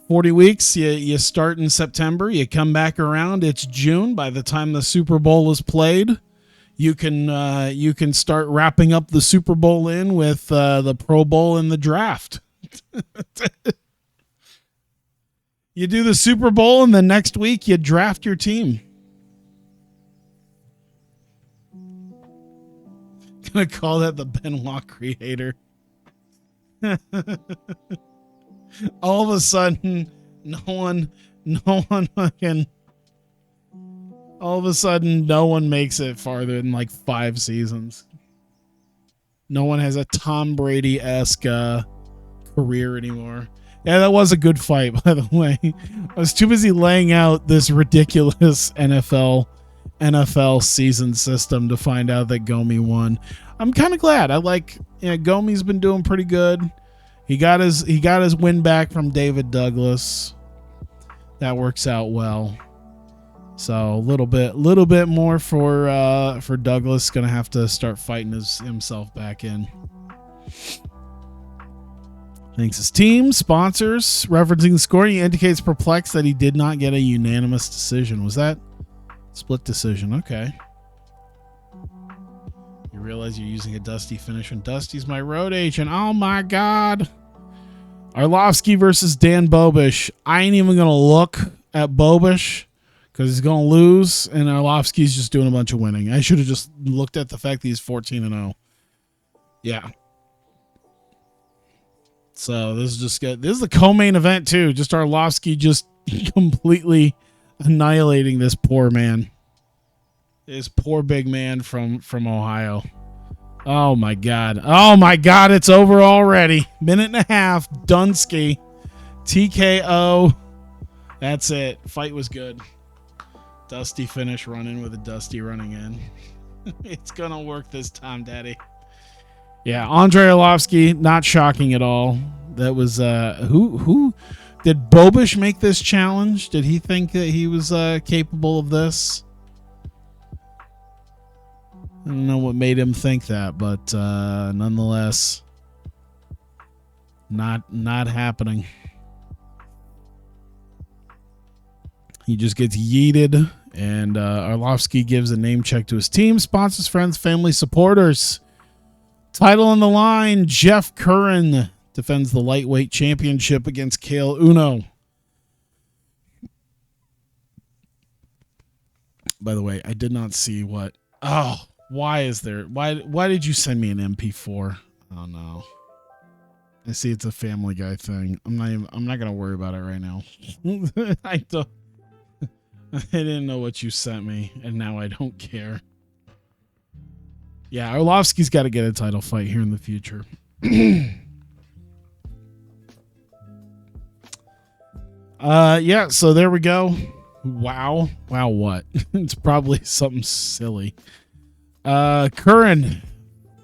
40 weeks, you start in September, you come back around, it's June. By the time the Super Bowl is played, you can start wrapping up the Super Bowl in with the Pro Bowl and the draft. You do the Super Bowl, and the next week you draft your team. gonna call that the Benoit creator. All of a sudden, no one fucking. All of a sudden, no one makes it farther than like 5 seasons. No one has a Tom Brady-esque career anymore. Yeah, that was a good fight, by the way. I was too busy laying out this ridiculous NFL season system to find out that Gomi won. I'm kind of glad. Gomi's been doing pretty good. He got his win back from David Douglas. That works out well. So a little bit more for Douglas. Gonna have to start fighting himself back in. Thanks his team, sponsors. Referencing the score, he indicates perplexed that he did not get a unanimous decision. Was that split decision? Okay. You realize you're using a Dusty finish when Dusty's my road agent. Oh my God. Arlovsky versus Dan Bobish. I ain't even gonna look at Bobish because he's going to lose, and Arlovsky's just doing a bunch of winning. I should have just looked at the fact that he's 14-0. Yeah. So this is just good. This is the co-main event, too. Just Arlovsky just completely annihilating this poor man. This poor big man from Ohio. Oh, my God. Oh, my God. It's over already. Minute and a half. Dunsky. TKO. That's it. Fight was good. Dusty finish running with a Dusty running in. It's going to work this time, Daddy. Yeah, Andrei Arlovsky, not shocking at all. That was, who did Bobish make this challenge? Did he think that he was capable of this? I don't know what made him think that, but nonetheless, not happening. He just gets yeeted, and Arlovsky gives a name check to his team, sponsors, friends, family, supporters. Title on the line, Jeff Curran defends the lightweight championship against Kale Uno. By the way, I did not see what... Oh, why did you send me an MP4? Oh, no. I see it's a Family Guy thing. I'm not going to worry about it right now. I didn't know what you sent me, and now I don't care. Yeah, Arlovsky's got to get a title fight here in the future. Yeah, so there we go. Wow. Wow, what? It's probably something silly. Curran,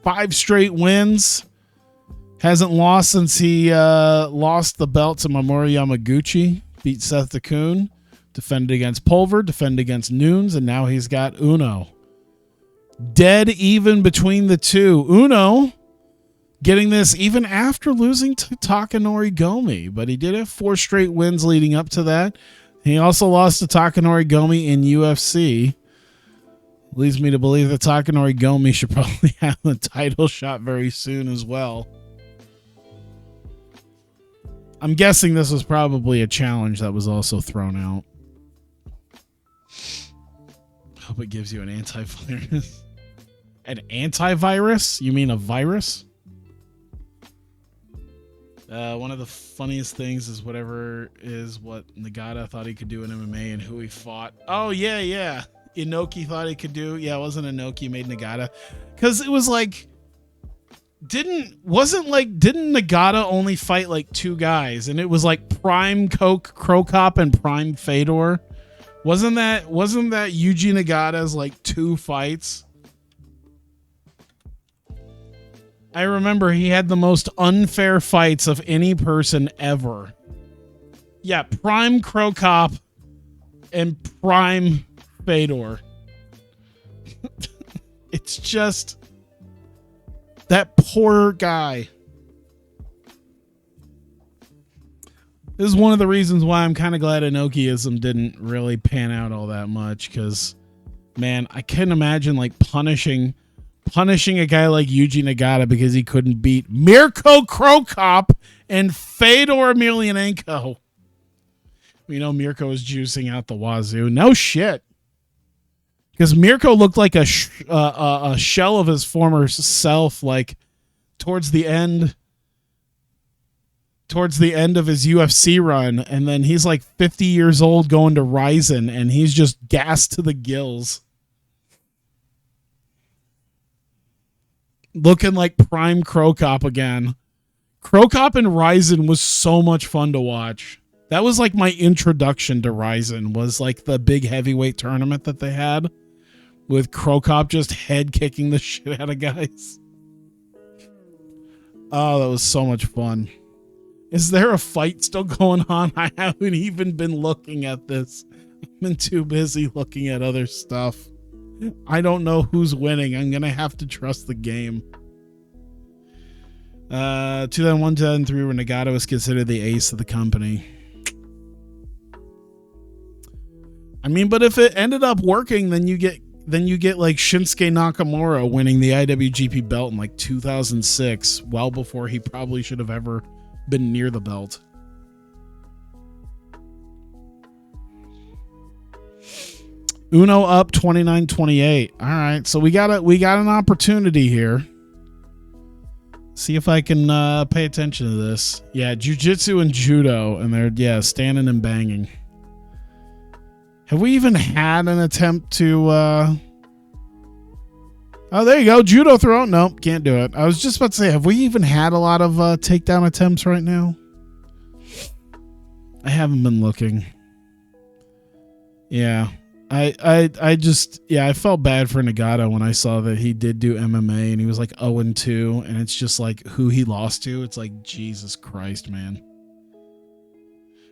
5 straight wins. Hasn't lost since he lost the belt to Mamoru Yamaguchi. Beat Seth DeCoon. Defended against Pulver. Defended against Nunes. And now he's got Uno. Dead even between the two. Uno getting this even after losing to Takanori Gomi. But he did have 4 straight wins leading up to that. He also lost to Takanori Gomi in UFC. Leads me to believe that Takanori Gomi should probably have a title shot very soon as well. I'm guessing this was probably a challenge that was also thrown out. Hope it gives you an antivirus. An antivirus? You mean a virus? One of the funniest things is what Nagata thought he could do in MMA and who he fought. Oh, yeah. Inoki thought he could do. Yeah, it wasn't Inoki made Nagata. Because it was like... Didn't Nagata only fight like 2 guys? And it was like Prime Krokop and Prime Fedor? Wasn't that Yuji Nagata's like 2 fights? I remember he had the most unfair fights of any person ever. Yeah, Prime Krokop and Prime Fedor. It's just that poor guy. This is one of the reasons why I'm kind of glad Inokiism didn't really pan out all that much, because, man, I couldn't imagine like punishing a guy like Yuji Nagata because he couldn't beat Mirko Krokop and Fedor Emelianenko. We know Mirko is juicing out the wazoo. No shit. Because Mirko looked like a shell of his former self, like towards the end of his UFC run, and then he's like 50 years old going to Ryzen, and he's just gassed to the gills. Looking like prime Crow Cop again. Crow Cop and Ryzen was so much fun to watch. That was like my introduction to Ryzen, was like the big heavyweight tournament that they had with Crow Cop just head kicking the shit out of guys. Oh, that was so much fun. Is there a fight still going on? I haven't even been looking at this. I've been too busy looking at other stuff. I don't know who's winning. I'm going to have to trust the game. 2001, 2003, when Nagata was considered the ace of the company. I mean, but if it ended up working, then you get like Shinsuke Nakamura winning the IWGP belt in like 2006, well before he probably should have ever been near the belt. Uno up 29-28. All right, so we got an opportunity here. See if I can pay attention to this. Yeah, jiu-jitsu and judo, and they're standing and banging. Have we even had an attempt to oh, there you go. Judo throw. Nope, can't do it. I was just about to say, have we even had a lot of takedown attempts right now? I haven't been looking. Yeah. I felt bad for Nagata when I saw that he did do MMA and he was like 0-2, and it's just like who he lost to. It's like, Jesus Christ, man.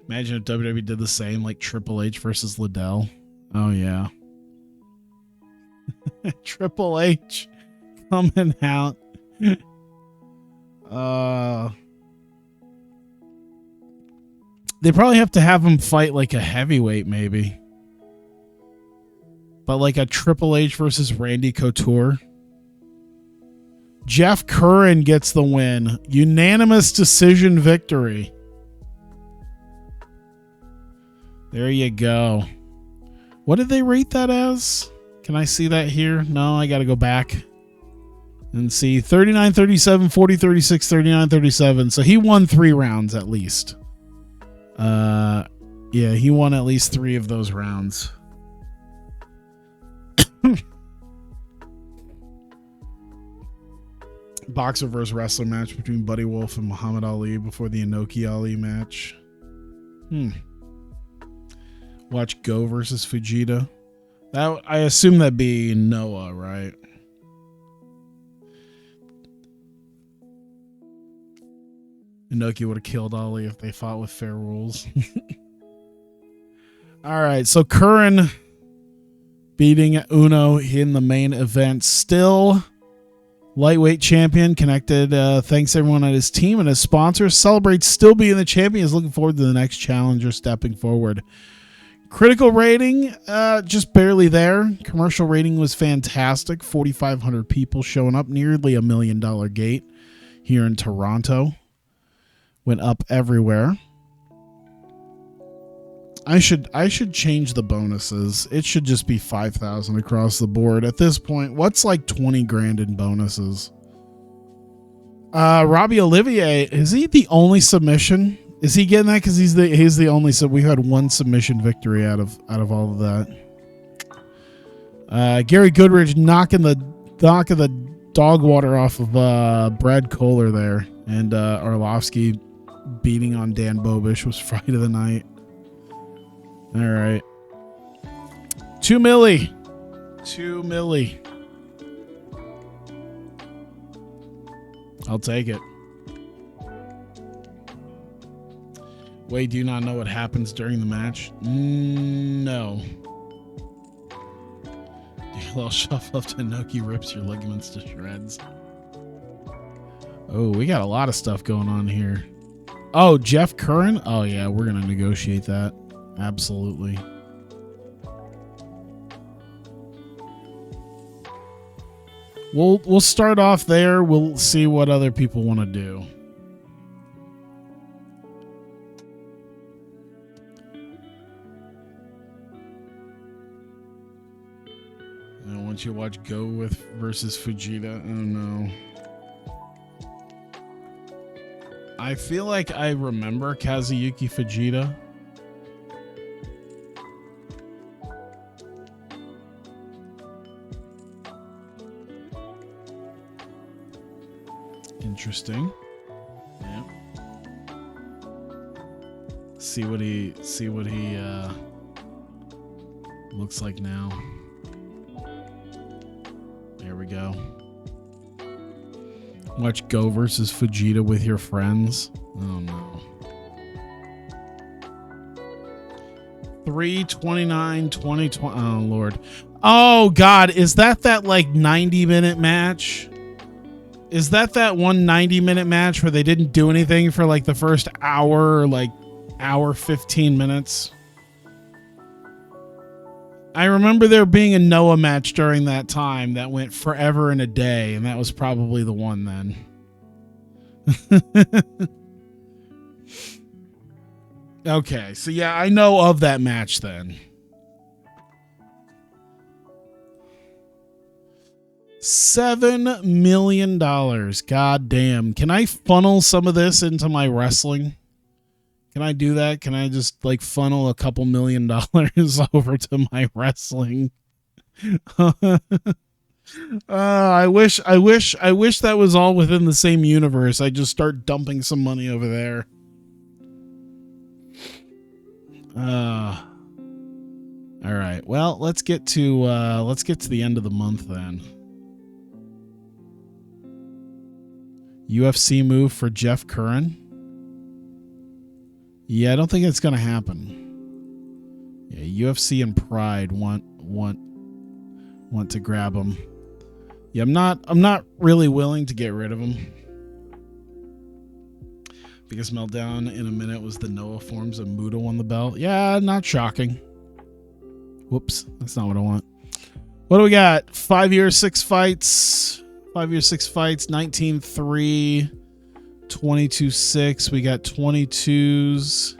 Imagine if WWE did the same, like Triple H versus Liddell. Oh, yeah. Triple H coming out. They probably have to have him fight like a heavyweight, maybe. But like a Triple H versus Randy Couture. Jeff Curran gets the win. Unanimous decision victory. There you go. What did they rate that as? Can I see that here? No, I got to go back and see. 39-37, 40-36, 39-37. So he won 3 rounds at least. Yeah, he won at least 3 of those rounds. Boxer versus wrestler match between Buddy Wolf and Muhammad Ali before the Inoki Ali match. Watch Go versus Fujita. That, I assume that'd be Noah, right? Inoki would have killed Ali if they fought with fair rules. All right, so Curran beating Uno in the main event. Still lightweight champion, connected. Thanks everyone at his team and his sponsors. Celebrates still being the champion. Is looking forward to the next challenger stepping forward. Critical rating, just barely there. Commercial rating was fantastic. 4,500 people showing up, nearly $1 million gate here in Toronto. Went up everywhere. I should change the bonuses. It should just be 5,000 across the board at this point. What's like 20 grand in bonuses? Robbie Olivier, is he the only submission? Is he getting that because he's the only? So we had 1 submission victory out of all of that. Gary Goodridge knocking the dog water off of Brad Kohler there, and Arlovsky beating on Dan Bobish was fight of the night. All right, 2 milli. I'll take it. Wait, do you not know what happens during the match? No. A little shuffle up to Inoki rips your ligaments to shreds. Oh, we got a lot of stuff going on here. Oh, Jeff Curran? Oh, yeah, we're going to negotiate that. Absolutely. We'll start off there. We'll see what other people want to do. want you to watch Go with versus Fujita. Oh no. I feel like I remember Kazuyuki Fujita. Interesting. Yep. See what he looks like now. There we go. Watch Go versus Fujita with your friends. Oh no. 3/29/2020. Oh Lord. Oh God, is that like 90-minute match? Is that one 90-minute match where they didn't do anything for like the first hour or like hour 15 minutes? I remember there being a Noah match during that time that went forever and a day, and that was probably the one then. Okay, so yeah, I know of that match then. $7 million. God damn. Can I funnel some of this into my wrestling? Can I do that? Can I just like funnel a couple $1 million over to my wrestling? I wish that was all within the same universe. I just start dumping some money over there. All right. Well, let's get to the end of the month then. UFC move for Jeff Curran. Yeah, I don't think it's gonna happen. Yeah, UFC and Pride want to grab him. Yeah, I'm not really willing to get rid of him. Biggest meltdown in a minute was the Noah Forms and Muda won the belt. Yeah, not shocking. Whoops, that's not what I want. What do we got? 5 years, 6 fights. 5 years, 6 fights. 19-3. 22-6. We got 22s.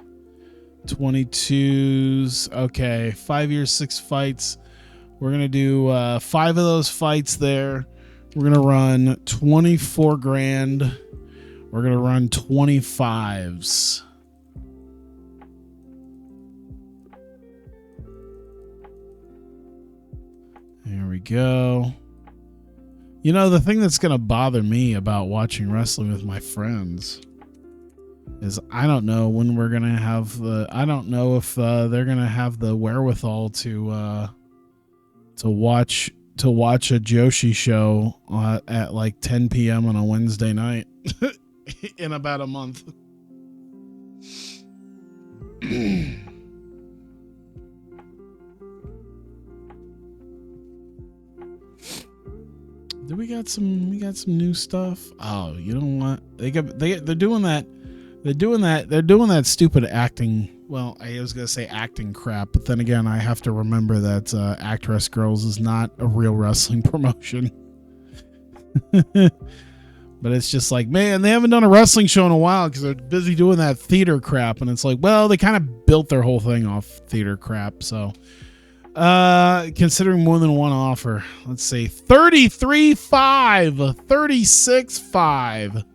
22s. Okay, 5 years, 6 fights. We're going to do 5 of those fights there. We're going to run 24 grand. We're going to run 25s. There we go. You know, the thing that's going to bother me about watching wrestling with my friends is I don't know when we're going to have I don't know if they're going to have the wherewithal to watch a Joshi show at like 10 p.m. on a Wednesday night in about a month. We got some new stuff. Oh, you know what? They're doing that stupid acting. Well, I was gonna say acting crap, but then again, I have to remember that Actress Girls is not a real wrestling promotion. But it's just like, man, they haven't done a wrestling show in a while because they're busy doing that theater crap, and it's like, well, they kind of built their whole thing off theater crap, so. Considering more than one offer, let's say 33.5, 36.5.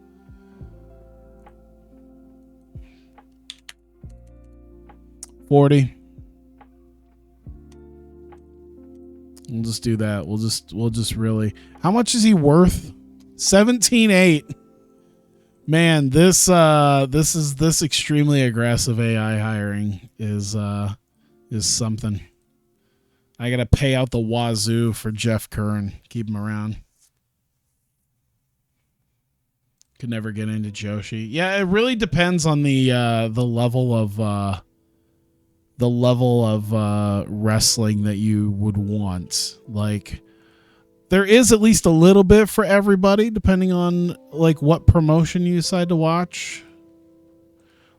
$40. We'll just do that. We'll just really. How much is he worth? 17.8. Man, this extremely aggressive AI hiring is something. I gotta pay out the wazoo for Jeff Curran. Keep him around. Could never get into Joshi. Yeah, it really depends on the level of wrestling that you would want. Like, there is at least a little bit for everybody, depending on like what promotion you decide to watch.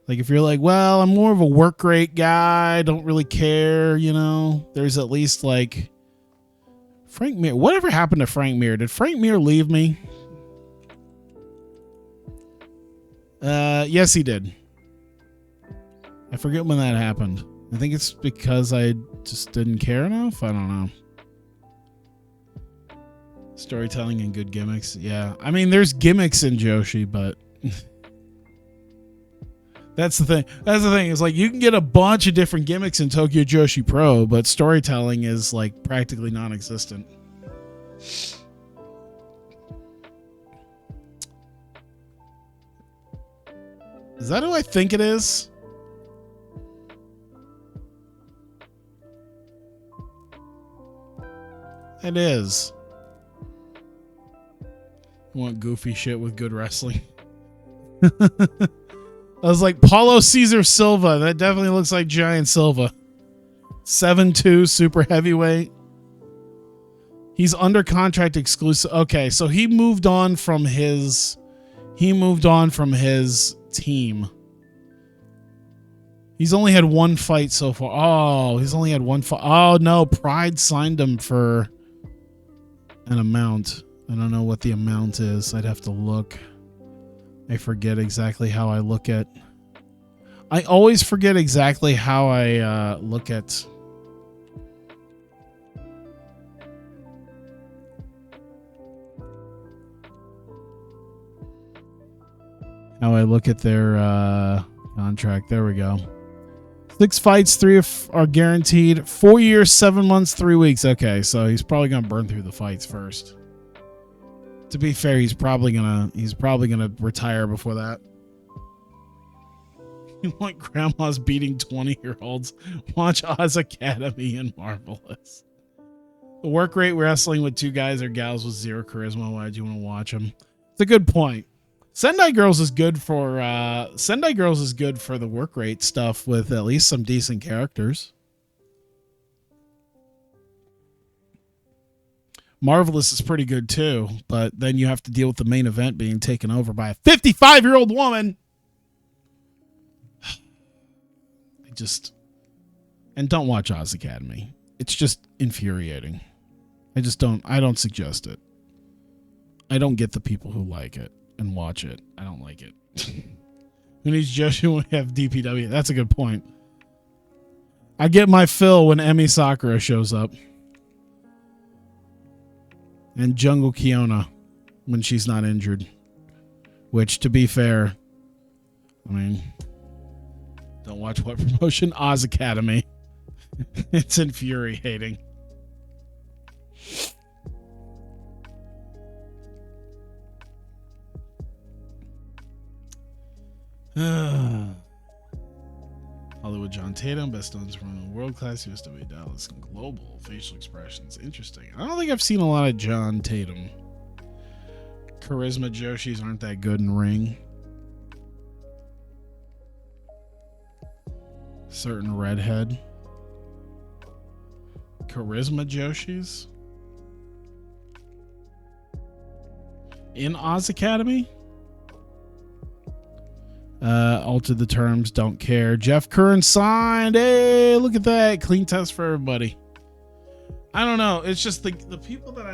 Like, if you're like, well, I'm more of a work rate guy, don't really care, you know, there's at least like Frank Mir. Whatever happened to Frank Mir? Did Frank Mir leave me? Yes, he did. I forget when that happened. I think it's because I just didn't care enough. I don't know. Storytelling and good gimmicks. Yeah. I mean, there's gimmicks in Joshi, but that's the thing. That's the thing. It's like you can get a bunch of different gimmicks in Tokyo Joshi Pro, but storytelling is like practically non-existent. Is that who I think it is? It is. You want goofy shit with good wrestling? I was like, Paulo Cesar Silva. That definitely looks like Giant Silva. 7'2", super heavyweight. He's under contract exclusive. Okay, so he moved on from his team. He's only had one fight so far. Oh, he's only had one fight. Oh no, Pride signed him for an amount. I don't know what the amount is. I'd have to look. I forget exactly how I look at. I always forget exactly how I look at. How I look at their contract. There we go. 6 fights, 3 are guaranteed. 4 years, 7 months, 3 weeks. Okay, so he's probably gonna burn through the fights first. To be fair, he's probably gonna retire before that. You want grandmas beating 20-year-olds? Watch Oz Academy and Marvelous. The work rate wrestling with 2 guys or gals with 0 charisma. Why'd you want to watch them? It's a good point. Sendai Girls is good for the work rate stuff with at least some decent characters. Marvelous is pretty good too, but then you have to deal with the main event being taken over by a 55-year-old woman. And don't watch Oz Academy. It's just infuriating. I don't suggest it. I don't get the people who like it and watch it. I don't like it. Who needs Joshi when we have DPW? That's a good point. I get my fill when Emi Sakura shows up. And Jungle Kiona when she's not injured. Which, to be fair, I mean, don't watch what promotion? Oz Academy. It's infuriating. Hollywood John Tatum, best known from world class USW Dallas and global facial expressions. Interesting. I don't think I've seen a lot of John Tatum. Charisma Joshis aren't that good in ring. Certain redhead. Charisma Joshis in Oz Academy. Altered the terms, don't care. Jeff Curran signed. Hey, look at that. Clean test for everybody. I don't know. It's just the people that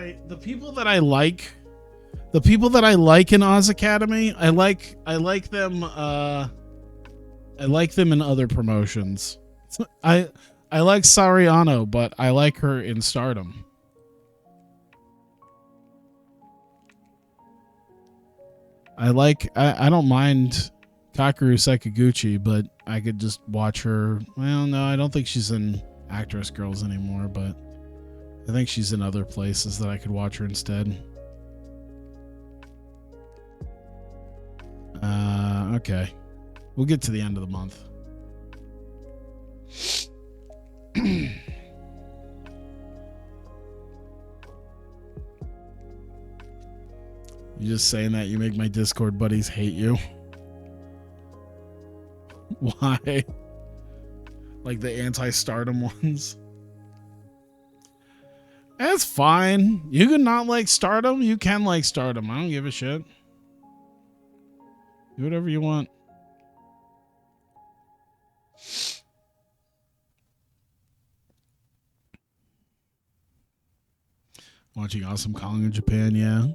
I like in Oz Academy. I like them in other promotions. I like Sariano, but I like her in Stardom. I don't mind Kakeru Sekiguchi, but I could just watch her. Well, no, I don't think she's in Actress Girls anymore, but I think she's in other places that I could watch her instead. Okay. We'll get to the end of the month. You just saying that you make my Discord buddies hate you. Why? Like the anti-Stardom ones? That's fine. You can not like Stardom. You can like Stardom. I don't give a shit. Do whatever you want. Watching Awesome Kong in Japan, yeah.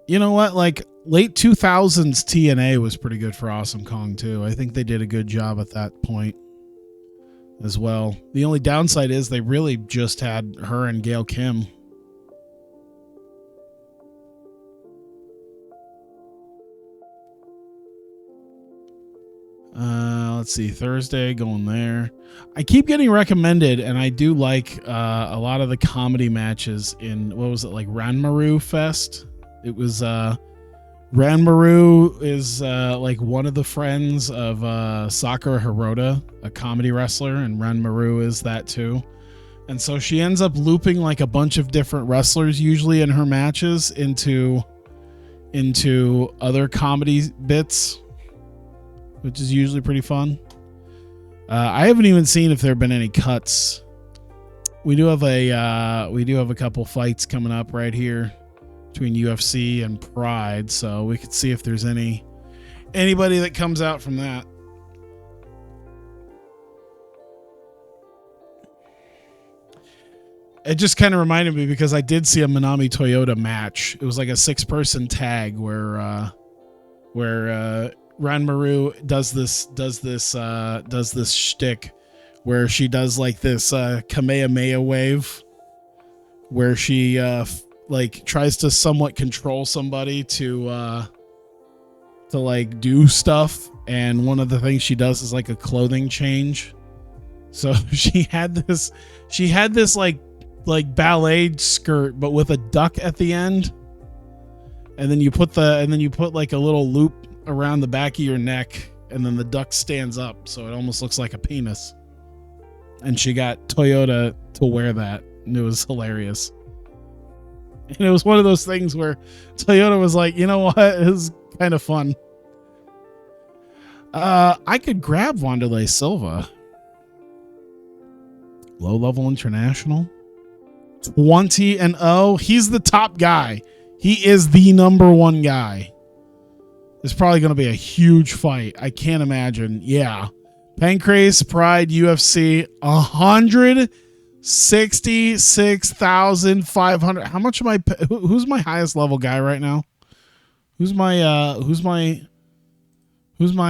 You know what? Like, late 2000s TNA was pretty good for Awesome Kong, too. I think they did a good job at that point as well. The only downside is they really just had her and Gail Kim. Let's see, Thursday going there. I keep getting recommended, and I do like a lot of the comedy matches in, what was it, like Ranmaru Fest? It was Ranmaru is like one of the friends of Sakura Hirota, a comedy wrestler, and Ranmaru is that too. And so she ends up looping like a bunch of different wrestlers usually in her matches into other comedy bits, which is usually pretty fun. I haven't even seen if there have been any cuts. We do have a couple fights coming up right here between UFC and Pride, so we could see if there's anybody that comes out from that. It just kind of reminded me because I did see a Minami Toyota match. It was like a 6-person tag where Ranmaru does this shtick where she does like this Kamehameha wave where she like tries to somewhat control somebody to like do stuff, and one of the things she does is like a clothing change. So she had this like ballet skirt but with a duck at the end, and then you put like a little loop around the back of your neck, and then the duck stands up so it almost looks like a penis, and she got Toyota to wear that, and it was hilarious. And it was one of those things where Toyota was like, you know what, it was kind of fun. I could grab Wanderlei Silva. Low level international 20-0. He's the top guy. He is the number one guy. It's probably going to be a huge fight. I can't imagine. Yeah. Pancrase, Pride, UFC, 166,500. How much am I? Who's my highest level guy right now? Who's my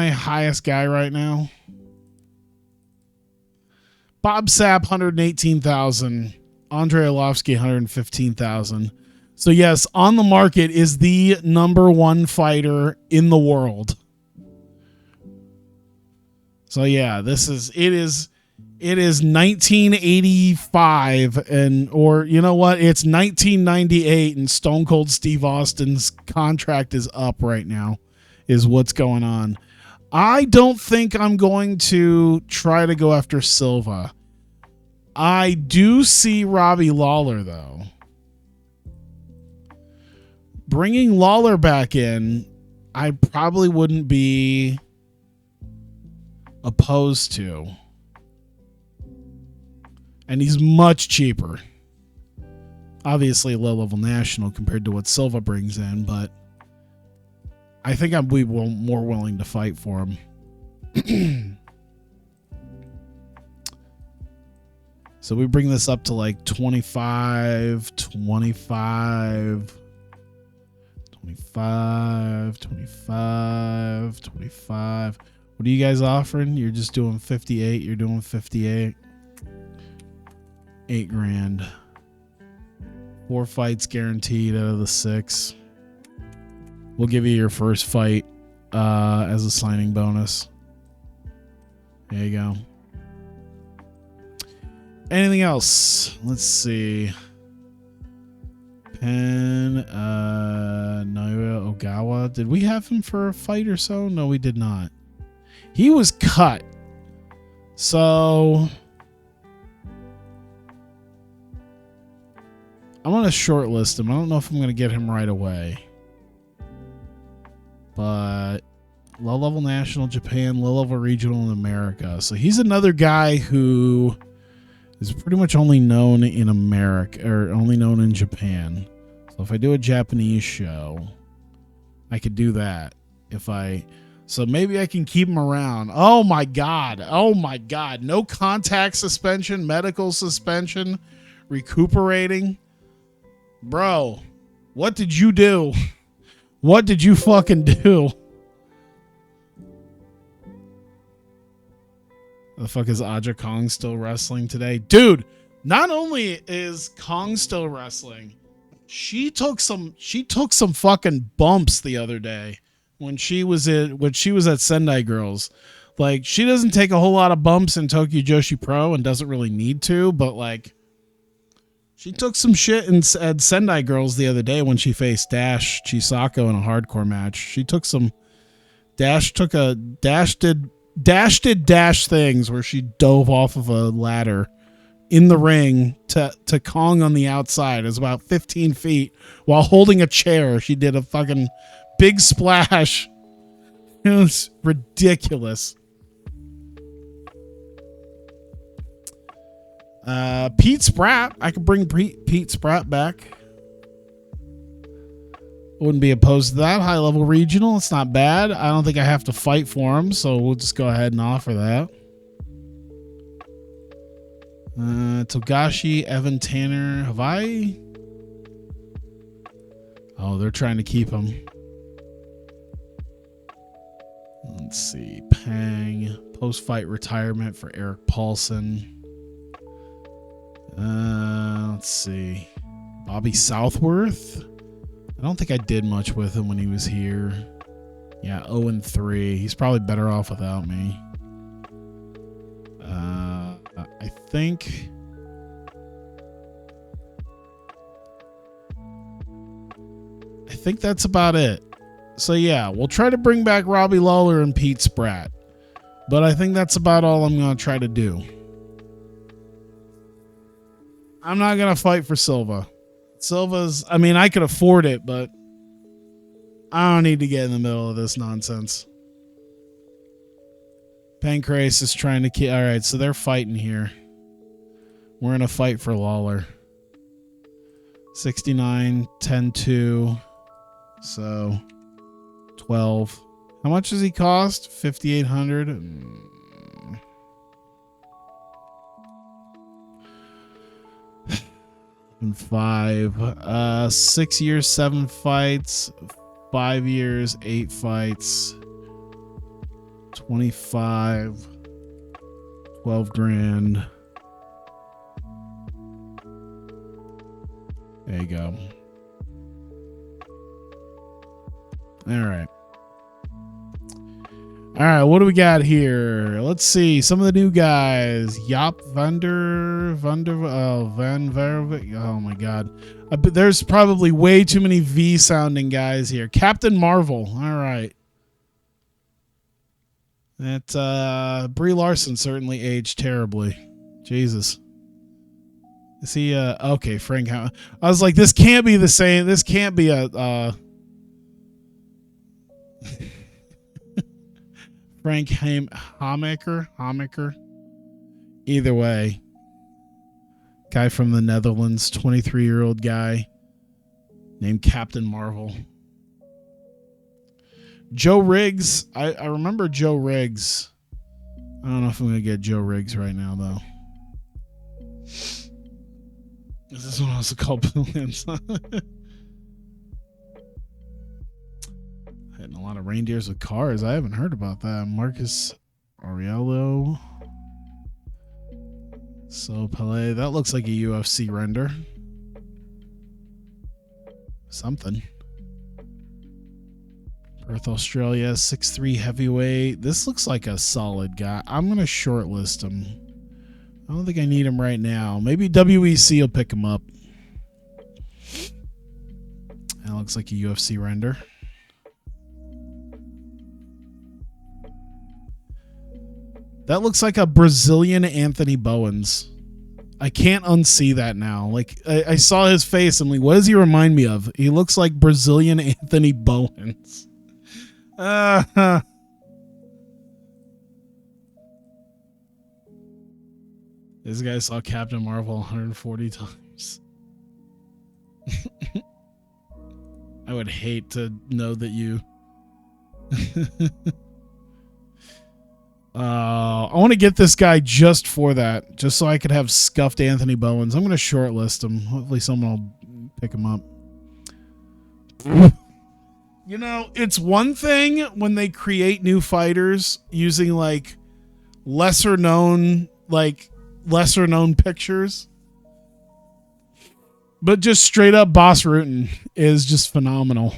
highest guy right now? Bob Sapp, 118,000. Andre Arlovsky, 115,000. So yes, on the market is the number one fighter in the world. So yeah, it is 1985 or you know what? It's 1998 and Stone Cold Steve Austin's contract is up right now is what's going on. I don't think I'm going to try to go after Silva. I do see Robbie Lawler though. Bringing Lawler back in, I probably wouldn't be opposed to. And he's much cheaper. Obviously, low-level national compared to what Silva brings in, but I think I'd be more willing to fight for him. So we bring this up to like 25. What are you guys offering? You're just doing 58. You're doing 58. $8,000. 4 fights guaranteed out of the 6. We'll give you your first fight as a signing bonus. There you go. Anything else? Let's see. Naoya Ogawa. Did we have him for a fight or so? No, we did not. He was cut. So I'm going to shortlist him. I don't know if I'm going to get him right away. But low-level national Japan, low-level regional in America. So he's another guy who is pretty much only known in America or only known in Japan. So if I do a Japanese show, I could do that. So maybe I can keep him around. Oh my God. No contact suspension, medical suspension, recuperating. Bro, what did you do? What did you fucking do? The fuck is Aja Kong still wrestling today? Dude, not only is Kong still wrestling, she took some fucking bumps the other day when she was at Sendai Girls. Like, she doesn't take a whole lot of bumps in Tokyo Joshi Pro and doesn't really need to, but like, she took some shit at Sendai Girls the other day when she faced Dash Chisako in a hardcore match. She took some Dash did dash things where she dove off of a ladder in the ring to Kong on the outside. It was about 15 feet while holding a chair. She did a fucking big splash. It was ridiculous. Pete Spratt. I could bring Pete Spratt back. Wouldn't be opposed to that. High level regional. It's not bad. I don't think I have to fight for him, so we'll just go ahead and offer that. Togashi, Evan Tanner. Have I? Oh, they're trying to keep him. Let's see. Pang. Post-fight retirement for Eric Paulson. Let's see. Bobby Southworth. I don't think I did much with him when he was here. Yeah, 0-3. He's probably better off without me. I think that's about it. So yeah, we'll try to bring back Robbie Lawler and Pete Spratt. But I think that's about all I'm going to try to do. I'm not going to fight for Silva. Silva's, I mean, I could afford it, but I don't need to get in the middle of this nonsense. Pancrase is trying to keep, all right, so they're fighting here. We're in a fight for Lawler. 69, 10-2. So 12. How much does he cost? 5,800. And 5. 6 years, 7 fights. 5 years, 8 fights. 25. 12 grand. There you go. All right. All right, what do we got here? Let's see. Some of the new guys. Jaap Van Verwijk. Oh, my God. There's probably way too many V-sounding guys here. Captain Marvel. All right. That Brie Larson certainly aged terribly. Jesus. Is he okay, Frank? I was like, this can't be the same. This can't be a Frank Hamaker. Either way, guy from the Netherlands, 23-year-old guy named Captain Marvel. Joe Riggs. I remember Joe Riggs. I don't know if I'm going to get Joe Riggs right now, though. Is this one also called Billions? Hitting a lot of reindeers with cars. I haven't heard about that. Marcus Aurelio. So Pele. That looks like a UFC render. Something. Perth, Australia. 6'3" heavyweight. This looks like a solid guy. I'm going to shortlist him. I don't think I need him right now. Maybe WEC will pick him up. That looks like a UFC render. That looks like a Brazilian Anthony Bowens. I can't unsee that now. Like, I saw his face. I'm like, what does he remind me of? He looks like Brazilian Anthony Bowens. This guy saw Captain Marvel 140 times. I would hate to know that you... I want to get this guy just for that. Just so I could have scuffed Anthony Bowens. I'm going to shortlist him. Hopefully someone will pick him up. You know, it's one thing when they create new fighters using like lesser known pictures, but just straight up Boss Rutan is just phenomenal.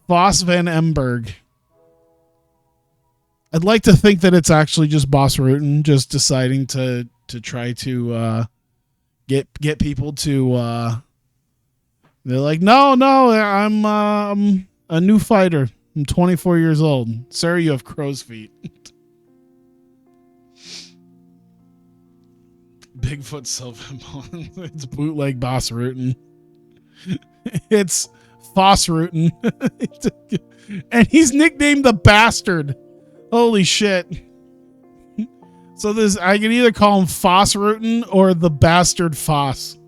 Voss van Emberg. I'd like to think that it's actually just Boss Rutan just deciding to try to get people to. They're like, no, I'm a new fighter. I'm 24 years old. Sir, you have crow's feet. Bigfoot Sylvan. It's bootleg Boss Rutan. It's Foss Rutan. And he's nicknamed the Bastard. Holy shit. So this, I can either call him Foss Rutan or the Bastard Foss.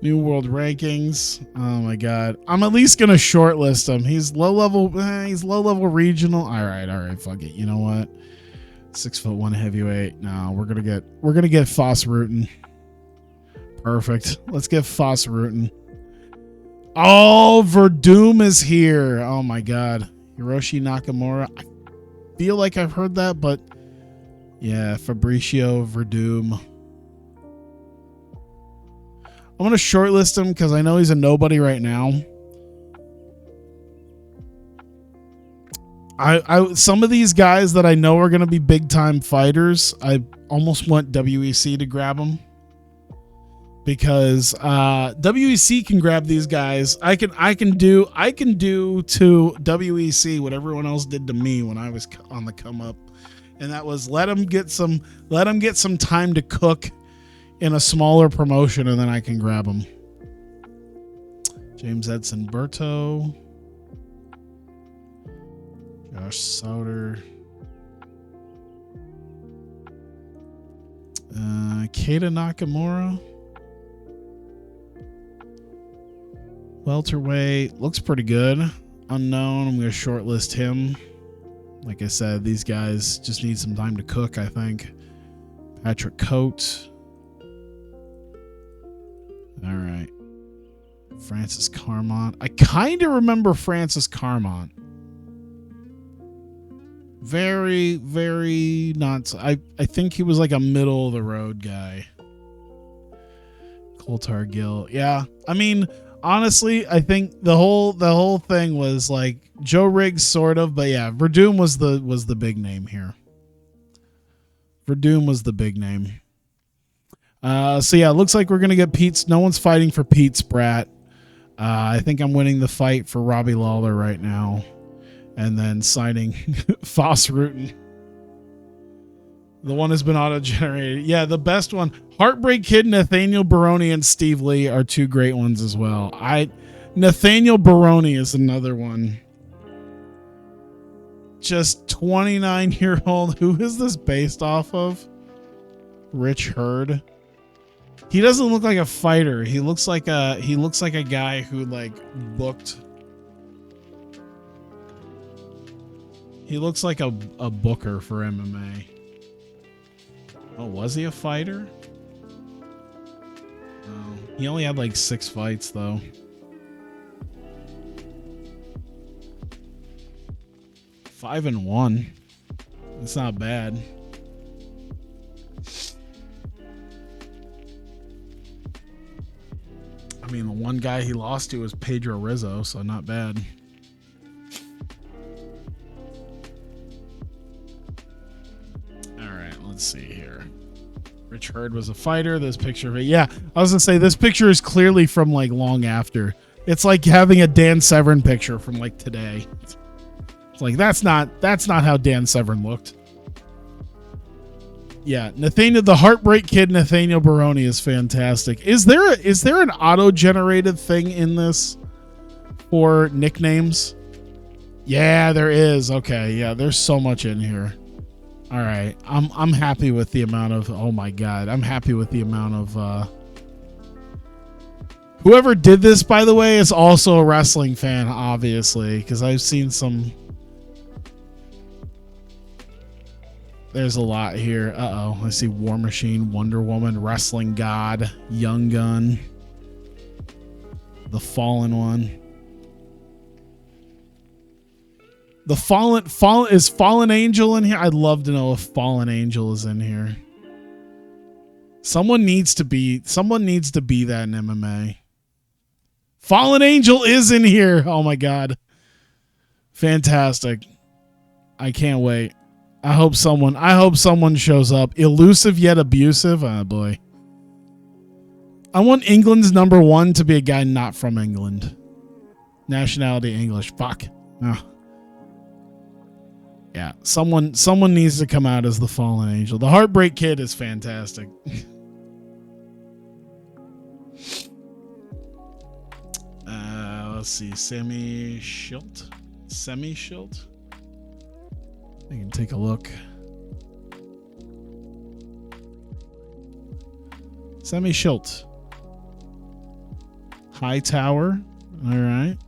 New World Rankings. Oh my god. I'm at least gonna shortlist him. He's low level. He's low level regional. All right. Fuck it. You know what? 6'1" heavyweight. No, we're gonna get Foss Rutan. Perfect. Let's get Foss Rutan. Oh, Verdum is here. Oh my god. Hiroshi Nakamura. I feel like I've heard that, but yeah, Fabricio Verdum. I'm going to shortlist him because I know he's a nobody right now. Some of these guys that I know are going to be big time fighters, I almost want WEC to grab them because WEC can grab these guys. I can do to WEC what everyone else did to me when I was on the come up, and that was let them get some time to cook in a smaller promotion, and then I can grab them. James Edson Berto. Josh Sauter. Keita Nakamura. Welterweight. Looks pretty good. Unknown. I'm going to shortlist him. Like I said, these guys just need some time to cook, I think. Patrick Coate. All right. Francis Carmont. I kind of remember Francis Carmont. Very, very not. I think he was like a middle of the road guy. Coltar Gill. Yeah. I mean, honestly, I think the whole thing was like Joe Riggs sort of, but yeah, Verdum was the big name here. Verdum was the big name. So yeah, it looks like we're gonna get Pete's. No one's fighting for Pete Spratt. I think I'm winning the fight for Robbie Lawler right now, and then signing Foss Rutan. The one has been auto-generated. Yeah, the best one. Heartbreak Kid, Nathaniel Baroni, and Steve Lee are two great ones as well. Nathaniel Baroni is another one. Just 29-year-old. Who is this based off of? Rich Hurd. He doesn't look like a fighter. He looks like a guy who like booked. He looks like a booker for MMA. Oh, was he a fighter? Oh, he only had like 6 fights though. 5-1. That's not bad. I mean, the one guy he lost to was Pedro Rizzo, so not bad. All right, let's see here. Rich Hurd was a fighter. This picture of it. Yeah, I was going to say, this picture is clearly from like long after. It's like having a Dan Severn picture from like today. It's like, that's not how Dan Severn looked. Yeah, Nathaniel, the Heartbreak Kid, Nathaniel Baroni is fantastic. Is there an auto-generated thing in this for nicknames? Yeah, there is. Okay, yeah, there's so much in here. All right, I'm happy with the amount of. Oh my god, I'm happy with the amount of. Whoever did this, by the way, is also a wrestling fan, obviously, because I've seen some. There's a lot here. Uh-oh. I see War Machine, Wonder Woman, Wrestling God, Young Gun, The Fallen One. The is Fallen Angel in here? I'd love to know if Fallen Angel is in here. Someone needs to be that in MMA. Fallen Angel is in here. Oh my god. Fantastic. I can't wait. I hope someone shows up. Elusive yet abusive. Oh boy. I want England's #1 to be a guy not from England. Nationality English. Fuck. Oh. Yeah, someone needs to come out as the fallen angel. The Heartbreak Kid is fantastic. Let's see, Semi-Schilt. I can take a look. Semi-Schilt. High Tower. All right.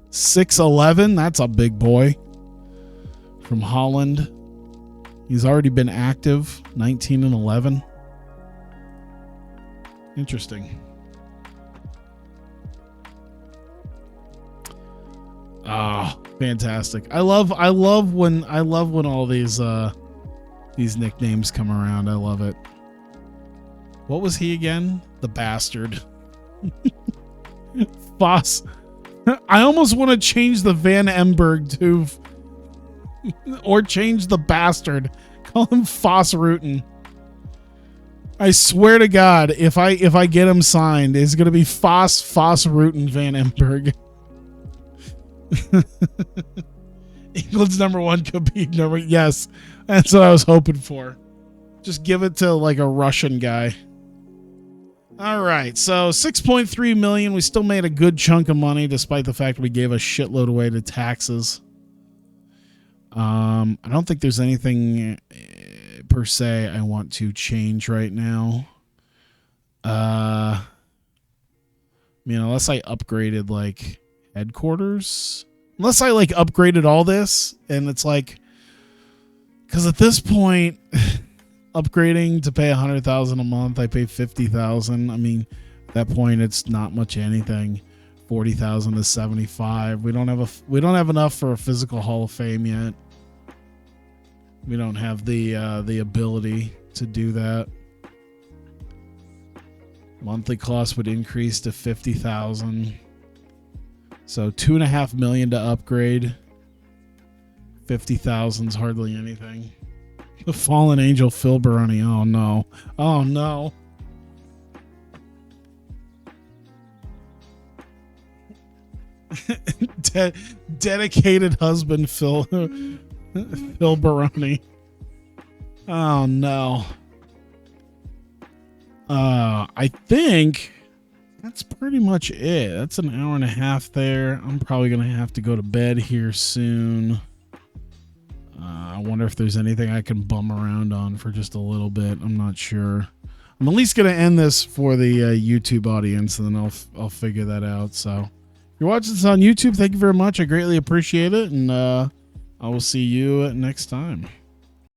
6'11". That's a big boy. From Holland. He's already been active. 19 and 11. Interesting. Oh, fantastic. I love when all these nicknames come around. I love it. What was he again? The bastard. Foss. I almost want to change the Van Emberg to or change the bastard. Call him Foss Rutan. I swear to God, if I get him signed, it's gonna be Foss Rutan Van Emberg. England's #1 could be yes, that's what I was hoping for. Just give it to like a Russian guy. All right, so 6.3 million. We still made a good chunk of money despite the fact we gave a shitload away to taxes. I don't think there's anything per se I want to change right now. I mean, unless I upgraded like headquarters, unless I like upgraded all this, and it's like, because at this point, upgrading to pay 100,000 a month, I pay 50,000. I mean, at that point, it's not much anything. 40,000 to 75. We don't have enough for a physical Hall of Fame yet. We don't have the ability to do that. Monthly cost would increase to 50,000. So $2.5 million to upgrade. 50,000 is hardly anything. The fallen angel Phil Baroni. Oh no. Oh no. Dedicated husband Phil Baroni. Oh no. I think that's pretty much it. That's an hour and a half there. I'm probably gonna have to go to bed here soon. I wonder if there's anything I can bum around on for just a little bit. I'm not sure. I'm at least gonna end this for the YouTube audience, and then I'll figure that out. So if you're watching this on YouTube, thank you very much. I greatly appreciate it, and I will see you next time.